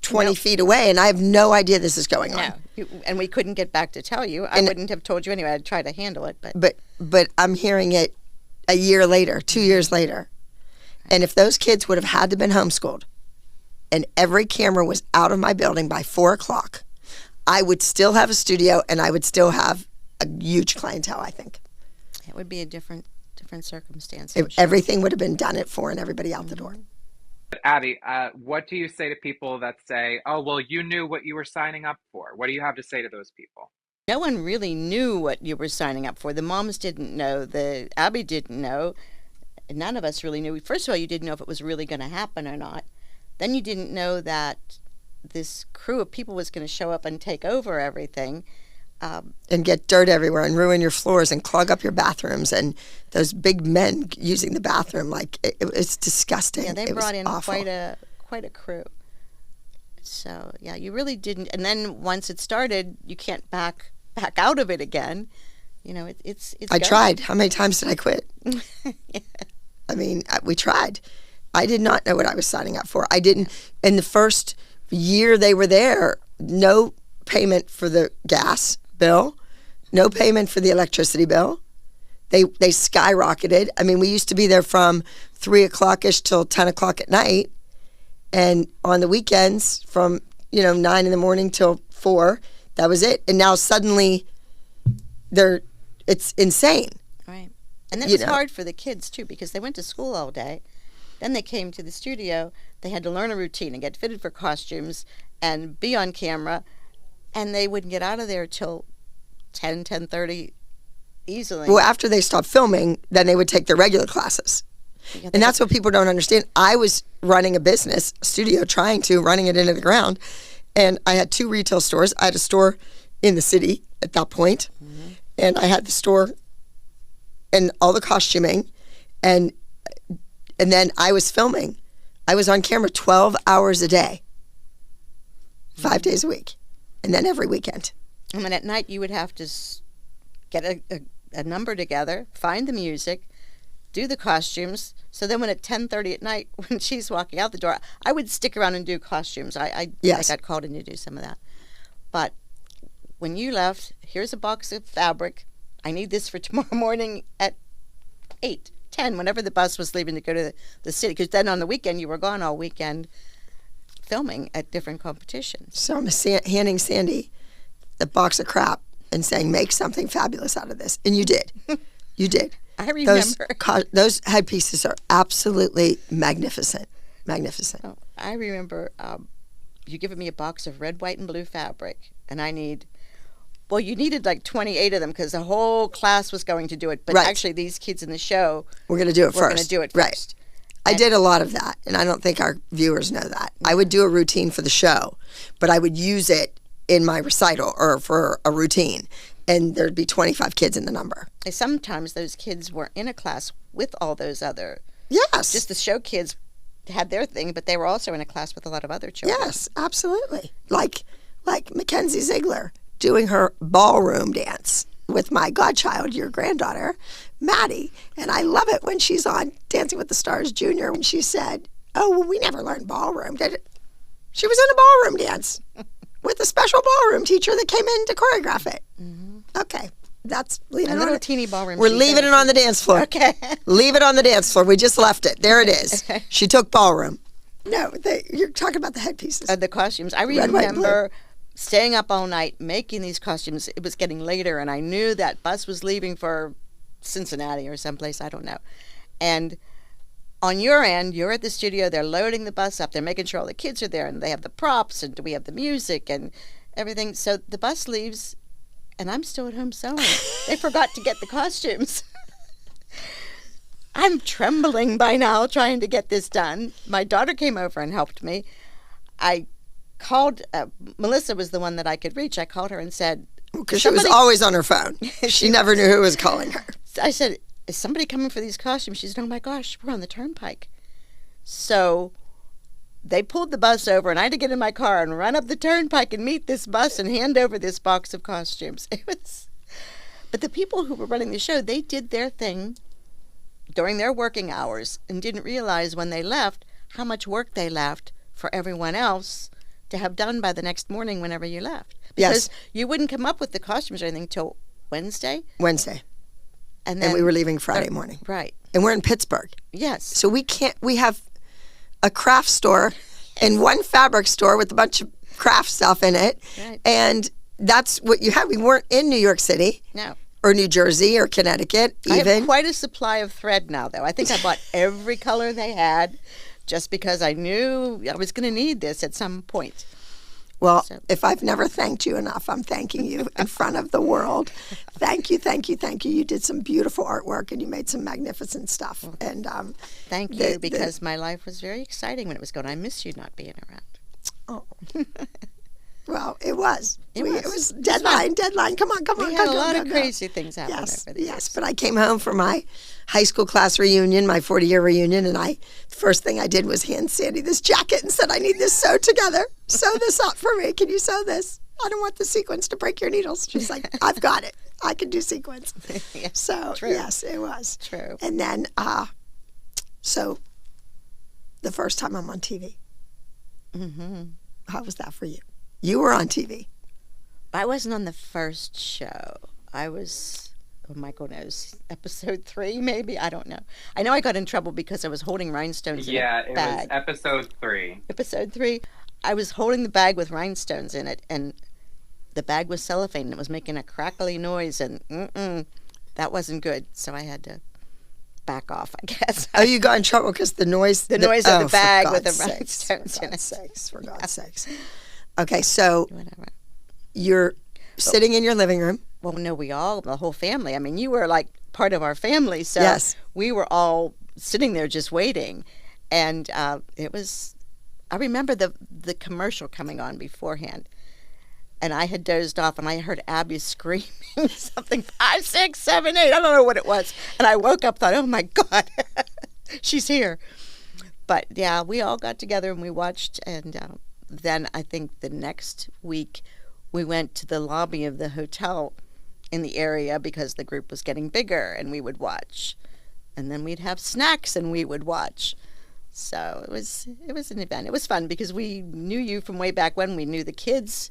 20 feet away, and I have no idea this is going on. No. And we couldn't get back to tell you. I wouldn't have told you anyway. I'd try to handle it. But I'm hearing it a year later, 2 years later. And if those kids would have had to been homeschooled and every camera was out of my building by 4 o'clock, I would still have a studio and I would still have a huge clientele, I think. It would be a different circumstance. If I'm sure. everything would have been done at 4 and everybody out the door. Abby, what do you say to people that say, oh, well, you knew what you were signing up for? What do you have to say to those people? No one really knew what you were signing up for. The moms didn't know. Abby didn't know. None of us really knew. First of all, you didn't know if it was really going to happen or not. Then you didn't know that this crew of people was going to show up and take over everything. And get dirt everywhere and ruin your floors and clog up your bathrooms and those big men using the bathroom. Like, it's disgusting. Yeah, they It was brought in awful. quite a crew. So, yeah, you really didn't. And then once it started, you can't back out of it again. It's I going. tried. How many times did I quit? I mean, we tried. I did not know what I was signing up for. I didn't. In the first year they were there, no payment for the gas bill, no payment for the electricity bill. They skyrocketed. I mean, we used to be there from 3 o'clock-ish till 10 o'clock at night. And on the weekends from, 9 in the morning till 4, that was it. And now suddenly it's insane. Right. And that was hard for the kids, too, because they went to school all day. Then they came to the studio. They had to learn a routine and get fitted for costumes and be on camera. And they wouldn't get out of there till 10:30 easily. Well, after they stopped filming, then they would take their regular classes. Yeah, And that's what people don't understand. I was running a business, a studio, running it into the ground. And I had 2 retail stores. I had a store in the city at that point. And I had the store and all the costuming. And then I was filming. I was on camera 12 hours a day, 5 days a week. And then every weekend. And then at night you would have to get a number together, find the music, do the costumes. So then when at 10:30 at night, when she's walking out the door, I would stick around and do costumes. I Yes. got called in to do some of that. But when you left, here's a box of fabric. I need this for tomorrow morning at 8, 10, whenever the bus was leaving to go to the city. Because then on the weekend, you were gone all weekend filming at different competitions. So I'm handing Sandy the box of crap and saying, make something fabulous out of this. And you did. You did. I remember. Those headpieces are absolutely magnificent. Magnificent. Oh, I remember you giving me a box of red, white, and blue fabric, and you needed like 28 of them because the whole class was going to do it. But Right. actually, these kids in the show We're going to do it were first. going to do it Right. first. I did a lot of that, and I don't think our viewers know that. I would do a routine for the show, but I would use it in my recital or for a routine, and there'd be 25 kids in the number. And sometimes those kids were in a class with all those other, Yes. just the show kids had their thing, but they were also in a class with a lot of other children. Yes, absolutely. Like Mackenzie Ziegler doing her ballroom dance with my godchild, your granddaughter, Maddie. And I love it when she's on Dancing with the Stars Junior when she said, oh, well, we never learned ballroom. Did it? She was in a ballroom dance with a special ballroom teacher that came in to choreograph it. Mm-hmm. Okay. That's leaving A it little on teeny ballroom. We're leaving it on the dance floor. Okay. Leave it on the dance floor. We just left it. There it is. She took ballroom. No, you're talking about the headpieces. The costumes. I Red, white, and blue. remember staying up all night making these costumes. It was getting later, and I knew that bus was leaving for Cincinnati or someplace, I don't know. And on your end, you're at the studio, they're loading the bus up, they're making sure all the kids are there, and they have the props, and we have the music and everything. So the bus leaves, and I'm still at home sewing. They forgot to get the costumes. I'm trembling by now trying to get this done. My daughter came over and helped me. I called, Melissa was the one that I could reach. I called her and said, Because she was always on her phone. She never knew who was calling her. I said, is somebody coming for these costumes? She said, oh my gosh, we're on the turnpike. So they pulled the bus over, and I had to get in my car and run up the turnpike and meet this bus and hand over this box of costumes. But the people who were running the show, they did their thing during their working hours and didn't realize when they left how much work they left for everyone else to have done by the next morning whenever you left. Because you wouldn't come up with the costumes or anything till Wednesday. And then we were leaving Friday morning. Right. And we're in Pittsburgh. Yes. So we have a craft store and one fabric store with a bunch of craft stuff in it. Right. And that's what you had. We weren't in New York City. No. Or New Jersey or Connecticut even. I have quite a supply of thread now, though. I think I bought every color they had just because I knew I was going to need this at some point. Well, if I've never thanked you enough, I'm thanking you in front of the world. Thank you, thank you, thank you. You did some beautiful artwork and you made some magnificent stuff. And thank you, because my life was very exciting when it was going. I miss you not being around. Oh. Well, it was. It was deadline. Come on. We had a lot of crazy things happen over the years. Yes, but I came home for my high school class reunion, my 40-year reunion, and the first thing I did was hand Sandy this jacket and said, I need this sewed together. Sew this up for me. Can you sew this? I don't want the sequins to break your needles. She's like, I've got it. I can do sequins. Yes, so, true. Yes, it was. True. And then, so the first time I'm on TV, how was that for you? You were on TV. I wasn't on the first show. I was, Michael knows, episode 3 maybe? I don't know. I know I got in trouble because I was holding rhinestones in a bag. Yeah, it was episode 3. Episode 3. I was holding the bag with rhinestones in it, and the bag was cellophane, and it was making a crackly noise, and that wasn't good, so I had to back off, I guess. Oh, you got in trouble because the noise? The noise of the bag with the rhinestones in it. For God's sakes. Okay, so you're sitting in your living room. Well, no, the whole family. I mean, you were like part of our family, so yes. We were all sitting there just waiting. And it was, I remember the commercial coming on beforehand. And I had dozed off, and I heard Abby screaming something, 5, 6, 7, 8. I don't know what it was. And I woke up, thought, oh, my God, she's here. But, yeah, we all got together, and we watched. And then I think the next week we went to the lobby of the hotel in the area because the group was getting bigger, and we would watch and then we'd have snacks and we would watch. So it was an event. It was fun because we knew you from way back when. We knew the kids.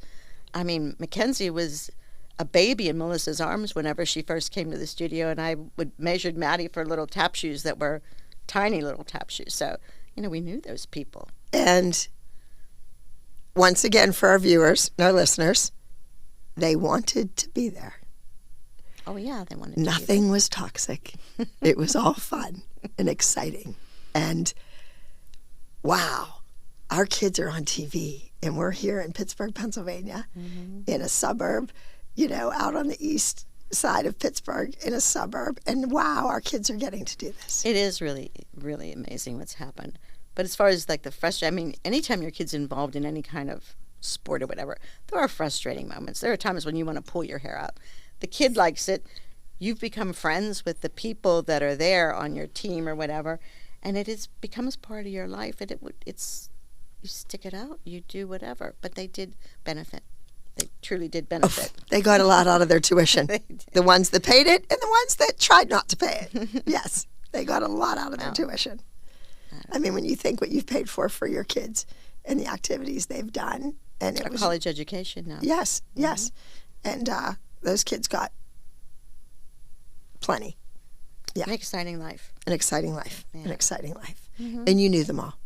I mean, Mackenzie was a baby in Melissa's arms whenever she first came to the studio, and I measured Maddie for little tap shoes that were tiny little tap shoes. So, we knew those people. And once again, for our viewers and our listeners, they wanted to be there. Oh, yeah, they wanted to be Nothing was toxic. It was all fun and exciting. And wow, our kids are on TV, and we're here in Pittsburgh, Pennsylvania, in a suburb, out on the east side of Pittsburgh, in a suburb. And wow, our kids are getting to do this. It is really, really amazing what's happened. But as far as like the frustration, anytime your kid's involved in any kind of sport or whatever, there are frustrating moments. There are times when you want to pull your hair out. The kid likes it. You've become friends with the people that are there on your team or whatever, and it becomes part of your life. And it's you stick it out, you do whatever. But they did benefit. They truly did benefit. They got a lot out of their tuition. The ones that paid it and the ones that tried not to pay it. Yes, they got a lot out of their tuition. I mean, when you think what you've paid for your kids and the activities they've done. And it was college education now. Yes, yes. And those kids got plenty. Yeah. An exciting life. An exciting life. Yeah. An exciting life. And you knew them all.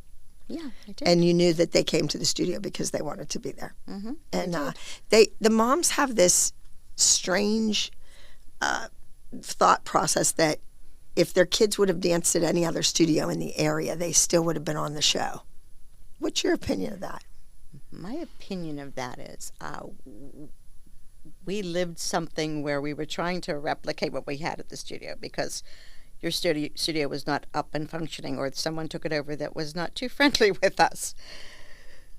Yeah, I did. And you knew that they came to the studio because they wanted to be there. Mm-hmm. And the moms have this strange thought process that if their kids would have danced at any other studio in the area, they still would have been on the show. What's your opinion of that? My opinion of that is we lived something where we were trying to replicate what we had at the studio because your studio was not up and functioning, or someone took it over that was not too friendly with us.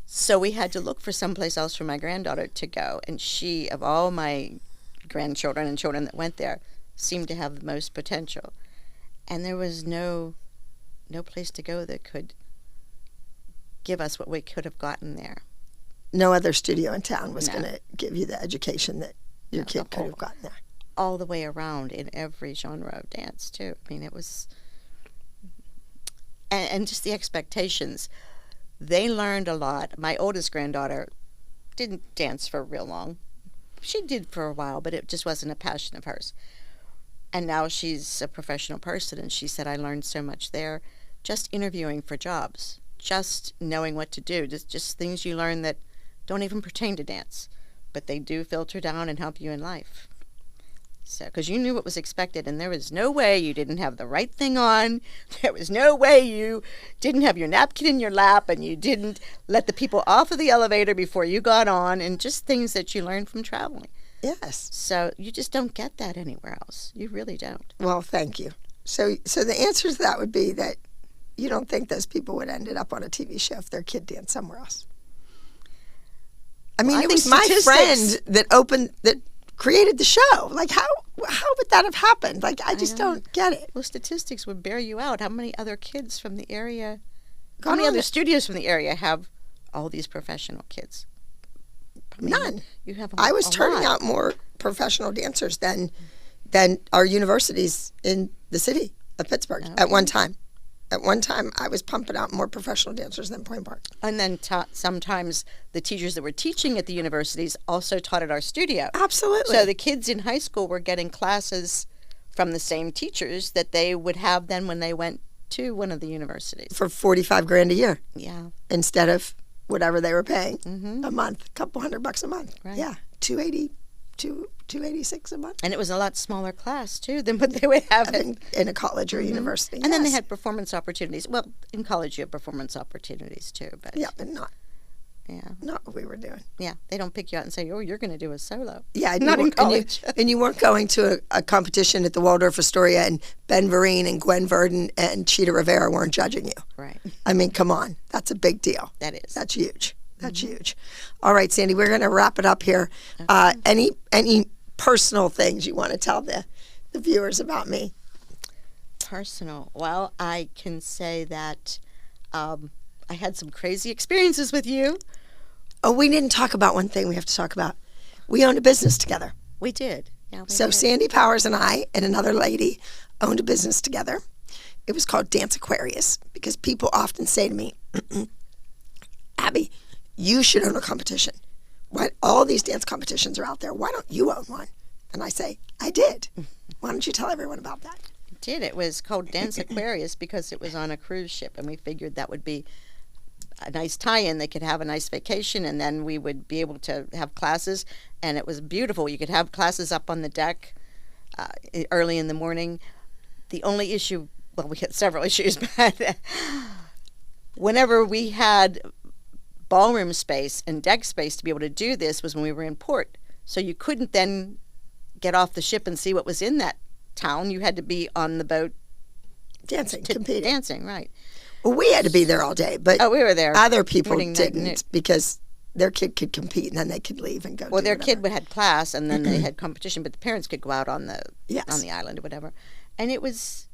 So we had to look for someplace else for my granddaughter to go. And she, of all my grandchildren and children that went there, seemed to have the most potential. And there was no place to go that could give us what we could have gotten there. No other studio in town was going to give you the education that your kid could have gotten there. All the way around in every genre of dance, too. I mean, it was... And just the expectations. They learned a lot. My oldest granddaughter didn't dance for real long. She did for a while, but it just wasn't a passion of hers. And now she's a professional person, and she said, I learned so much there just interviewing for jobs, just knowing what to do, just things you learn that don't even pertain to dance, but they do filter down and help you in life. So, because you knew what was expected, and there was no way you didn't have the right thing on. There was no way you didn't have your napkin in your lap, and you didn't let the people off of the elevator before you got on, and just things that you learned from traveling. Yes. So you just don't get that anywhere else. You really don't. Well, thank you. So the answer to that would be that you don't think those people would ended up on a TV show if their kid danced somewhere else. I mean, it was my friend that created the show. Like, how would that have happened? Like, I just don't get it. Well, statistics would bear you out. How many other kids from the area, how many other studios from the area have all these professional kids? None. You have I was turning out more professional dancers than our universities in the city of Pittsburgh at one time. At one time, I was pumping out more professional dancers than Point Park. And then sometimes the teachers that were teaching at the universities also taught at our studio. Absolutely. So the kids in high school were getting classes from the same teachers that they would have then when they went to one of the universities. For $45,000 a year. Yeah. Instead of whatever they were paying a month, a couple $100 a month. Right. Yeah, $286 a month. And it was a lot smaller class too than what they would have in a college or university. And then they had performance opportunities. Well, in college you have performance opportunities too, but but not what we were doing. Yeah, they don't pick you out and say, "Oh, you're going to do a solo." Yeah, not in college. And you weren't going to a competition at the Waldorf Astoria, and Ben Vereen and Gwen Verdon and Cheetah Rivera weren't judging you. Right. I mean, come on, that's a big deal. That is. That's huge. That's huge. All right, Sandy, we're going to wrap it up here. Okay. Any personal things you want to tell the viewers about me? Personal. Well, I can say that I had some crazy experiences with you. Oh, we didn't talk about one thing we have to talk about. We owned a business together. We did. Yeah, So did. Sandy Powers and I and another lady owned a business together. It was called Dance Aquarius because people often say to me, Abby, you should own a competition. What, all these dance competitions are out there. Why don't you own one? And I say, I did. Why don't you tell everyone about that? Did. It was called Dance Aquarius because it was on a cruise ship, and we figured that would be a nice tie-in. They could have a nice vacation, and then we would be able to have classes, and it was beautiful. You could have classes up on the deck early in the morning. The only issue, well, we had several issues, but whenever we had ballroom space and deck space to be able to do this was when we were in port. So you couldn't then get off the ship and see what was in that town. You had to be on the boat Dancing, competing. Dancing, right. Well, we had to be there all day, but we were there. other people morning, night, didn't noon. because their kid could compete and then they could leave and go Well, do their whatever. kid had class, and then they had competition, but the parents could go out on the Yes. on the island or whatever. And it was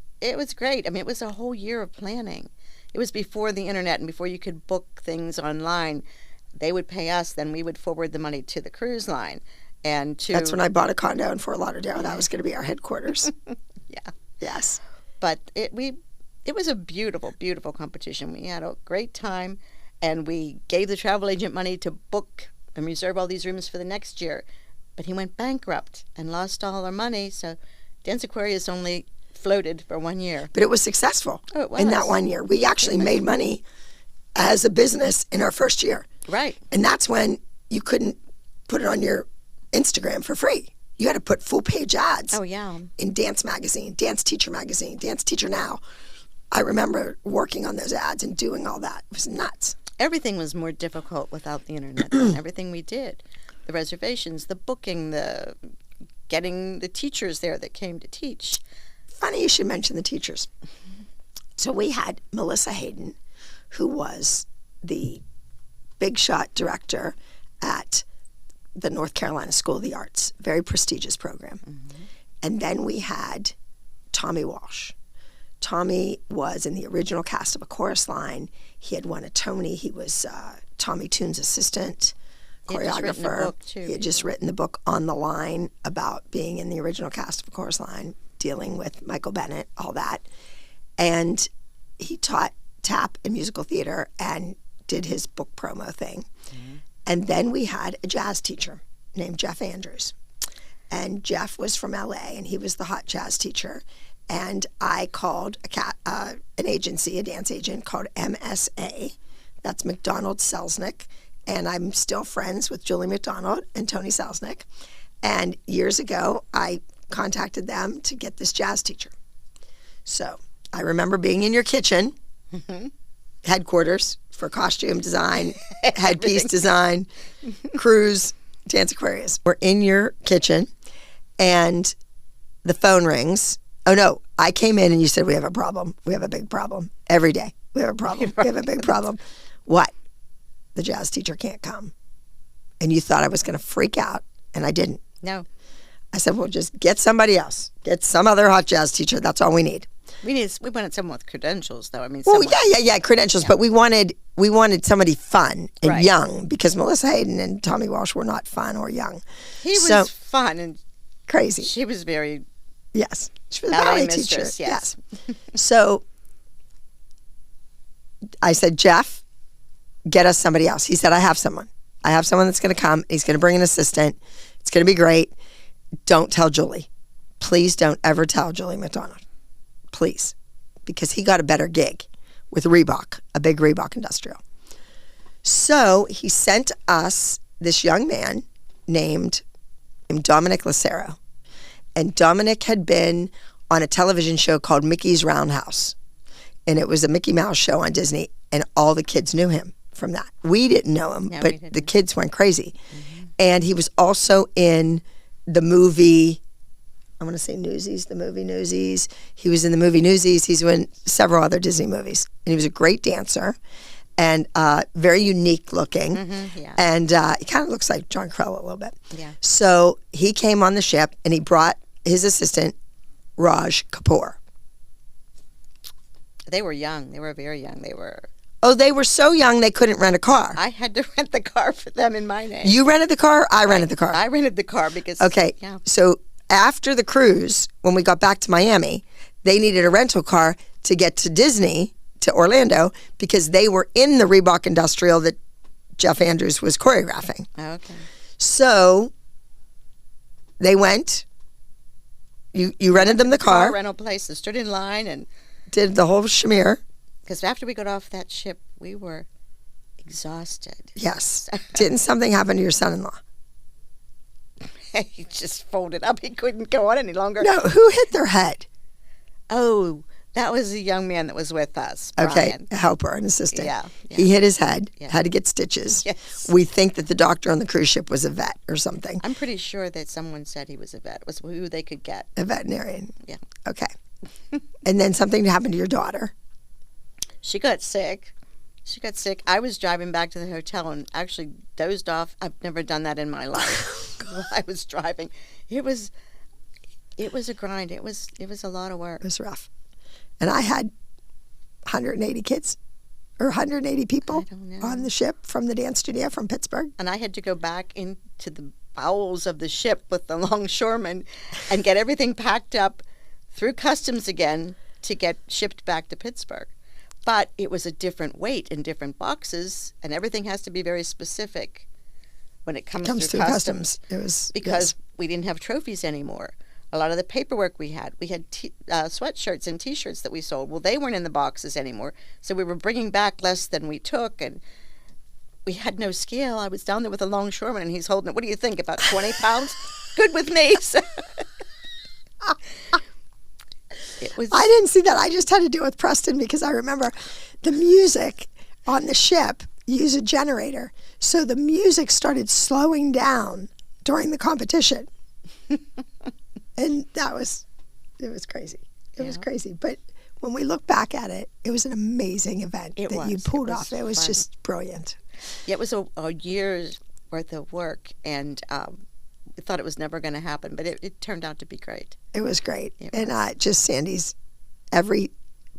great. I mean, it was a whole year of planning. It was before the internet and before you could book things online. They would pay us, then we would forward the money to the cruise line. And to That's when I bought a condo in Fort Lauderdale. That was going to be our headquarters. yeah. Yes. But it was a beautiful, beautiful competition. We had a great time, and we gave the travel agent money to book and reserve all these rooms for the next year. But he went bankrupt and lost all our money, so Dance Aquarius only floated for 1 year. But it was successful Oh, it in that was. 1 year. We actually made money as a business in our first year. Right. And that's when you couldn't put it on your Instagram for free. You had to put full page ads Oh, yeah. in Dance Magazine, Dance Teacher Magazine, Dance Teacher Now. I remember working on those ads and doing all that. It was nuts. Everything was more difficult without the internet than everything we did. The reservations, the booking, the getting the teachers there that came to teach. Funny you should mention the teachers. So we had Melissa Hayden, who was the big shot director at the North Carolina School of the Arts, very prestigious program. And then we had Tommy Walsh. Tommy was in the original cast of A Chorus Line. He had won a Tony. He was Tommy Toon's assistant, He had just written a choreographer. book, too. He had just written the book On the Line about being in the original cast of A Chorus Line, dealing with Michael Bennett, all that. And he taught tap and musical theater and did his book promo thing. And then we had a jazz teacher named Jeff Andrews. And Jeff was from LA, and he was the hot jazz teacher. And I called an agency, a dance agent called MSA. That's McDonald Selznick. And I'm still friends with Julie McDonald and Tony Selznick. And years ago, I contacted them to get this jazz teacher. So I remember being in your kitchen, headquarters for costume design, headpiece design, cruise, Dance Aquarius. We're in your kitchen, and the phone rings. Oh, no, I came in and you said, we have a problem. We have a big problem. Every day, we have a problem. We have a big problem. What? The jazz teacher can't come. And you thought I was going to freak out, and I didn't. No. I said, well, just get somebody else. Get some other hot jazz teacher. That's all we need. We wanted someone with credentials, though. I mean, Well, someone- yeah, credentials. But we wanted somebody fun and Right. young, because Melissa Hayden and Tommy Walsh were not fun or young. He was So- fun, and Crazy. she was very Yes. She was a ballet ballet mistress, teacher. yes. So I said, Jeff, get us somebody else. He said, I have someone. I have someone that's going to come. He's going to bring an assistant. It's going to be great. Don't tell Julie. Please don't ever tell Julie McDonald. Please. Because he got a better gig with Reebok, a big Reebok industrial. So he sent us this young man named Dominic Lucero. And Dominic had been on a television show called Mickey's Roundhouse. And it was a Mickey Mouse show on Disney, and all the kids knew him from that. We didn't know him, No, but we didn't. the kids went crazy. And he was also in the movie, I want to say Newsies, the movie Newsies. He was in the movie Newsies. He's in several other Disney movies. And he was a great dancer and very unique looking. yeah. And he kind of looks like John Crowell a little bit. Yeah. So he came on the ship, and he brought his assistant, Raj Kapoor. They were young. They were very young. Oh, they were so young they couldn't rent a car. I had to rent the car for them in my name. You rented the car? I rented the car. I rented the car because Okay. yeah. So after the cruise, when we got back to Miami, they needed a rental car to get to Disney, to Orlando, because they were in the Reebok Industrial that Jeff Andrews was choreographing. Okay. So they went. You rented them the car, Rental place and stood in line, and did the whole shamir. because after we got off that ship, we were exhausted. Yes. Didn't something happen to your son-in-law? He just folded up. He couldn't go on any longer. No, who hit their head? Oh, that was a young man that was with us. Okay, Brian. a helper, an assistant. Yeah, He hit his head, Yeah. had to get stitches. Yes. We think that the doctor on the cruise ship was a vet or something, I'm pretty sure that someone said he was a vet. It was who they could get. a veterinarian. Yeah. Okay. And then something happened to your daughter. She got sick. I was driving back to the hotel and actually dozed off. I've never done that in my life. While I was driving. It was a grind. It was a lot of work. It was rough. And I had 180 kids or 180 people I don't know. on the ship from the dance studio from Pittsburgh. And I had to go back into the bowels of the ship with the longshoremen and get everything packed up through customs again to get shipped back to Pittsburgh. But it was a different weight in different boxes, and everything has to be very specific when it comes through customs. It was Because we didn't have trophies anymore. A lot of the paperwork we had sweatshirts and T-shirts that we sold. Well, they weren't in the boxes anymore, so we were bringing back less than we took, and we had no scale. I was down there with a longshoreman, and he's holding it. What do you think? About 20 pounds? Good with me. So it was. I didn't see that. I just had to deal with Preston because I remember the music on the ship used a generator. So the music started slowing down during the competition. And it was crazy. It was crazy. But when we look back at it, it was an amazing event you pulled off. It was fun. just brilliant. Yeah, it was a year's worth of work, and we thought it was never going to happen, but it turned out to be great. It was great. It And just Sandy's, every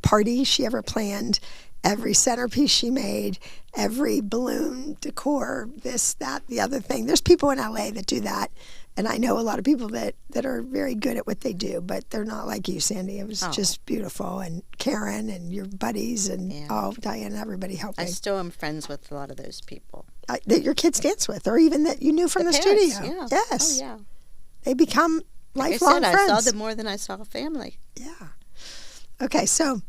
party she ever planned, every centerpiece she made, every balloon decor, this, that, the other thing. There's people in LA that do that. And I know a lot of people that are very good at what they do, but they're not like you, Sandy. It was just beautiful. And Karen and your buddies and Diane and everybody helping. I still am friends with a lot of those people. That your kids dance with, or even that you knew from the parents, studio. Yeah. Yes. Oh, yeah. They become Like lifelong I said, friends. I saw them more than I saw family. Yeah. Okay, so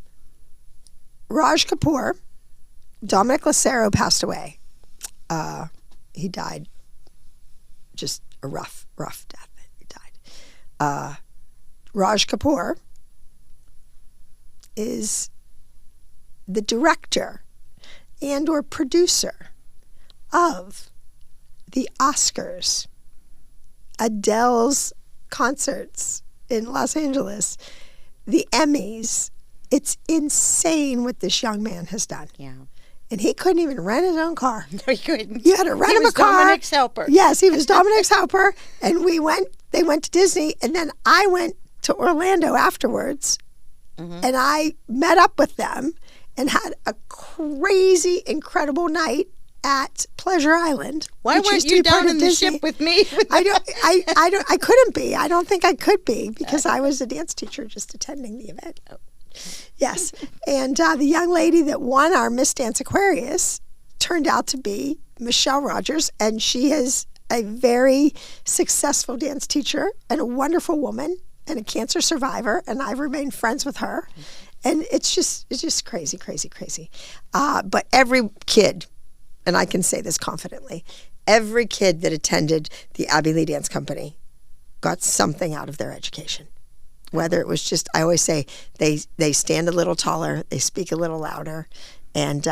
Raj Kapoor, Dominic Lucero passed away. He died just a rough death. He died. Raj Kapoor is the director and or producer of the Oscars, Adele's concerts in Los Angeles, the Emmys. It's insane what this young man has done. Yeah. And he couldn't even rent his own car. No, you couldn't. You had to rent He him was a car. Dominic's helper. Yes, he was Dominic's helper. And they went to Disney, and then I went to Orlando afterwards, and I met up with them and had a crazy, incredible night at Pleasure Island. Why which weren't used to you be part down of in the Disney. ship with me? I couldn't be. I don't think I could be because I was a dance teacher just attending the event. Yes. And the young lady that won our Miss Dance Aquarius turned out to be Michelle Rogers, and she is a very successful dance teacher and a wonderful woman and a cancer survivor, and I've remained friends with her. And it's just crazy, crazy, crazy. But every kid, and I can say this confidently, every kid that attended the Abbey Lee Dance Company got something out of their education. Whether it was just, I always say, they stand a little taller, they speak a little louder, and,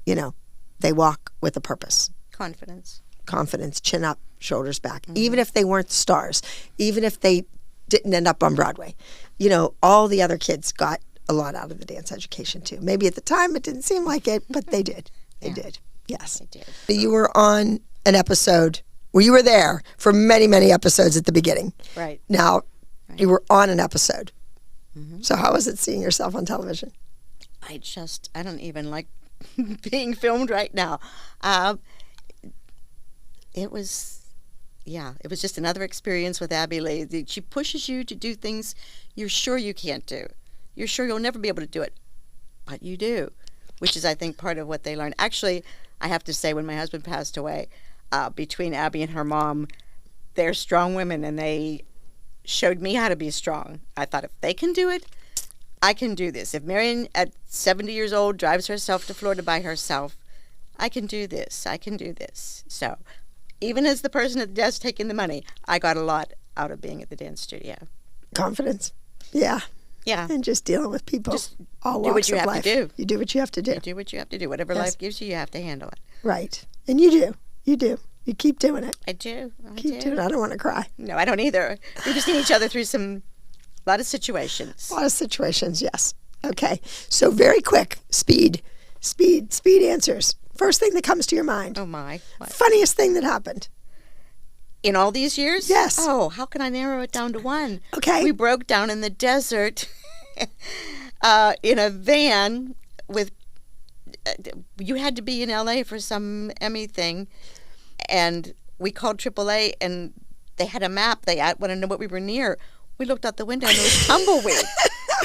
they walk with a purpose. Confidence, chin up, shoulders back. Even if they weren't stars, even if they didn't end up on Broadway. All the other kids got a lot out of the dance education too. Maybe at the time it didn't seem like it, but they did. They did. Yes. They did. You were on an episode, well, you were there for many, many episodes at the beginning. Right. Now, you were on an episode. So how was it seeing yourself on television? I don't even like being filmed right now. It was just another experience with Abbey Lee. She pushes you to do things you're sure you can't do. you're sure you'll never be able to do it. But you do, which is, I think, part of what they learn. Actually, I have to say, when my husband passed away, between Abby and her mom, they're strong women, and they showed me how to be strong. I thought, if they can do it, I can do this. If Marion, at 70 years old, drives herself to Florida by herself, I can do this. I can do this. So even as the person at the desk taking the money, I got a lot out of being at the dance studio. Confidence. Yeah. Yeah. And just dealing with people. Just all do what walks you of have to life. do. You do what you have to do. You do what you have to do. Whatever Yes. life gives you, you have to handle it. Right. And you do. You do. You keep doing it. I do. Keep doing it. I don't want to cry. No, I don't either. We've just seen each other through a lot of situations. A lot of situations, yes. Okay. So very quick. Speed answers. First thing that comes to your mind. Oh, my. What? Funniest thing that happened. In all these years? Yes. Oh, how can I narrow it down to one? Okay. We broke down in the desert in a van with. You had to be in LA for some Emmy thing, and we called AAA, and they had a map. They wanted to know what we were near. We looked out the window, and there was tumbleweed.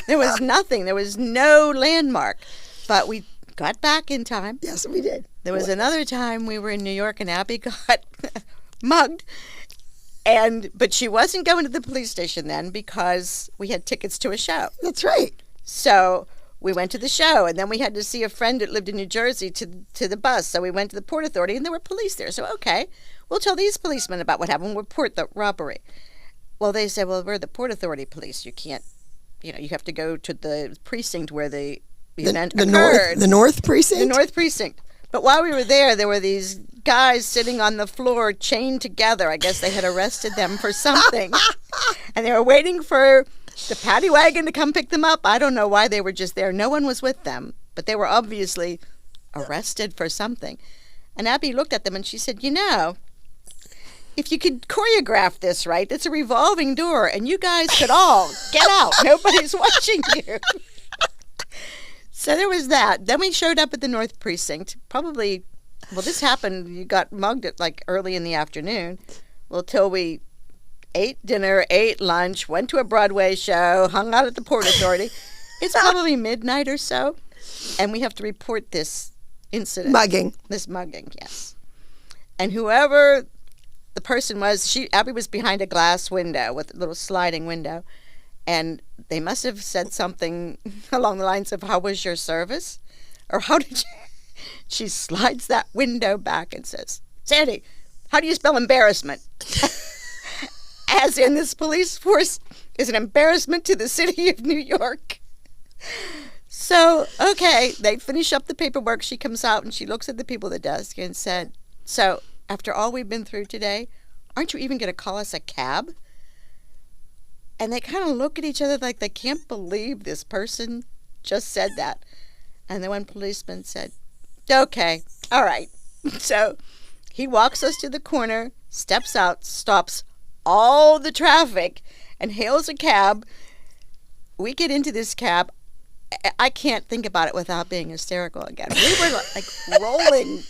There was nothing. There was no landmark. But we got back in time. Yes, we did. There was another time we were in New York, and Abby got mugged. But she wasn't going to the police station then because we had tickets to a show. That's right. So we went to the show, and then we had to see a friend that lived in New Jersey to the bus. So we went to the Port Authority, and there were police there. So, okay, we'll tell these policemen about what happened. We'll report the robbery. Well, they said, well, we're the Port Authority police. You can't, you have to go to the precinct where the event occurred. The North Precinct? The North Precinct. But while we were there were these guys sitting on the floor chained together. I guess they had arrested them for something. And they were waiting for the paddy wagon to come pick them up. I don't know why they were just there. No one was with them, but they were obviously arrested for something. And Abby looked at them and she said, if you could choreograph this right, it's a revolving door, and you guys could all get out. Nobody's watching you. So there was that. Then we showed up at the North Precinct. This happened, you got mugged at early in the afternoon. Well, till we ate dinner, ate lunch, went to a Broadway show, hung out at the Port Authority. It's probably midnight or so. And we have to report this incident. Mugging. This mugging, yes. And whoever the person was, Abby was behind a glass window with a little sliding window. And they must have said something along the lines of, how was your service? Or how did you... She slides that window back and says, Sandy, how do you spell embarrassment? As in, this police force is an embarrassment to the city of New York. So, okay, they finish up the paperwork. She comes out and she looks at the people at the desk and said, so after all we've been through today, aren't you even going to call us a cab? And they kind of look at each other like they can't believe this person just said that. And then one policeman said, okay, all right. So he walks us to the corner, steps out, stops all the traffic, and hails a cab. We get into this cab. I can't think about it without being hysterical again. We were rolling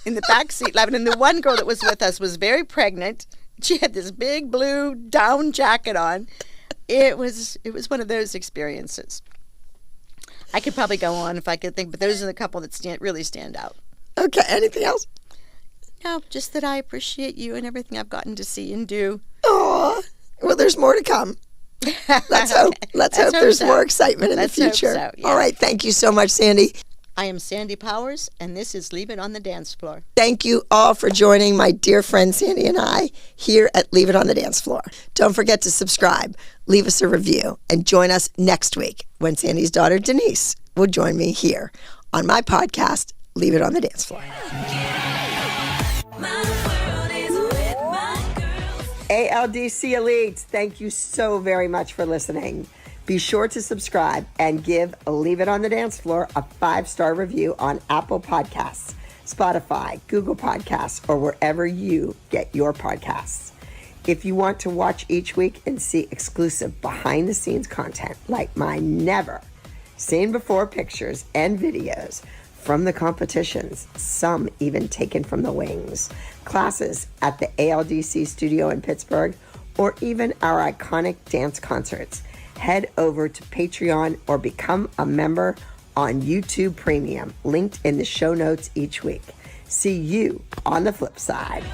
in the back seat laughing. And the one girl that was with us was very pregnant. She had this big blue down jacket on. It was one of those experiences. I could probably go on if I could think, but those are the couple that really stand out. Okay, anything else? No, just that I appreciate you and everything I've gotten to see and do. Oh, well, there's more to come. Let's hope. Let's hope there's so. more excitement in Let's the hope future. so, yeah. All right, thank you so much, Sandy. I am Sandy Powers, and this is Leave It on the Dance Floor. Thank you all for joining my dear friend Sandy and I here at Leave It on the Dance Floor. Don't forget to subscribe, leave us a review, and join us next week when Sandy's daughter Denise will join me here on my podcast, Leave It on the Dance Floor. My world is with my girls. ALDC Elites, thank you so very much for listening. Be sure to subscribe and give Leave It on the Dance Floor a 5-star review on Apple Podcasts, Spotify, Google Podcasts, or wherever you get your podcasts. If you want to watch each week and see exclusive behind-the-scenes content like my never seen before pictures and videos from the competitions, some even taken from the wings, classes at the ALDC studio in Pittsburgh, or even our iconic dance concerts, head over to Patreon or become a member on YouTube Premium, linked in the show notes each week. See you on the flip side.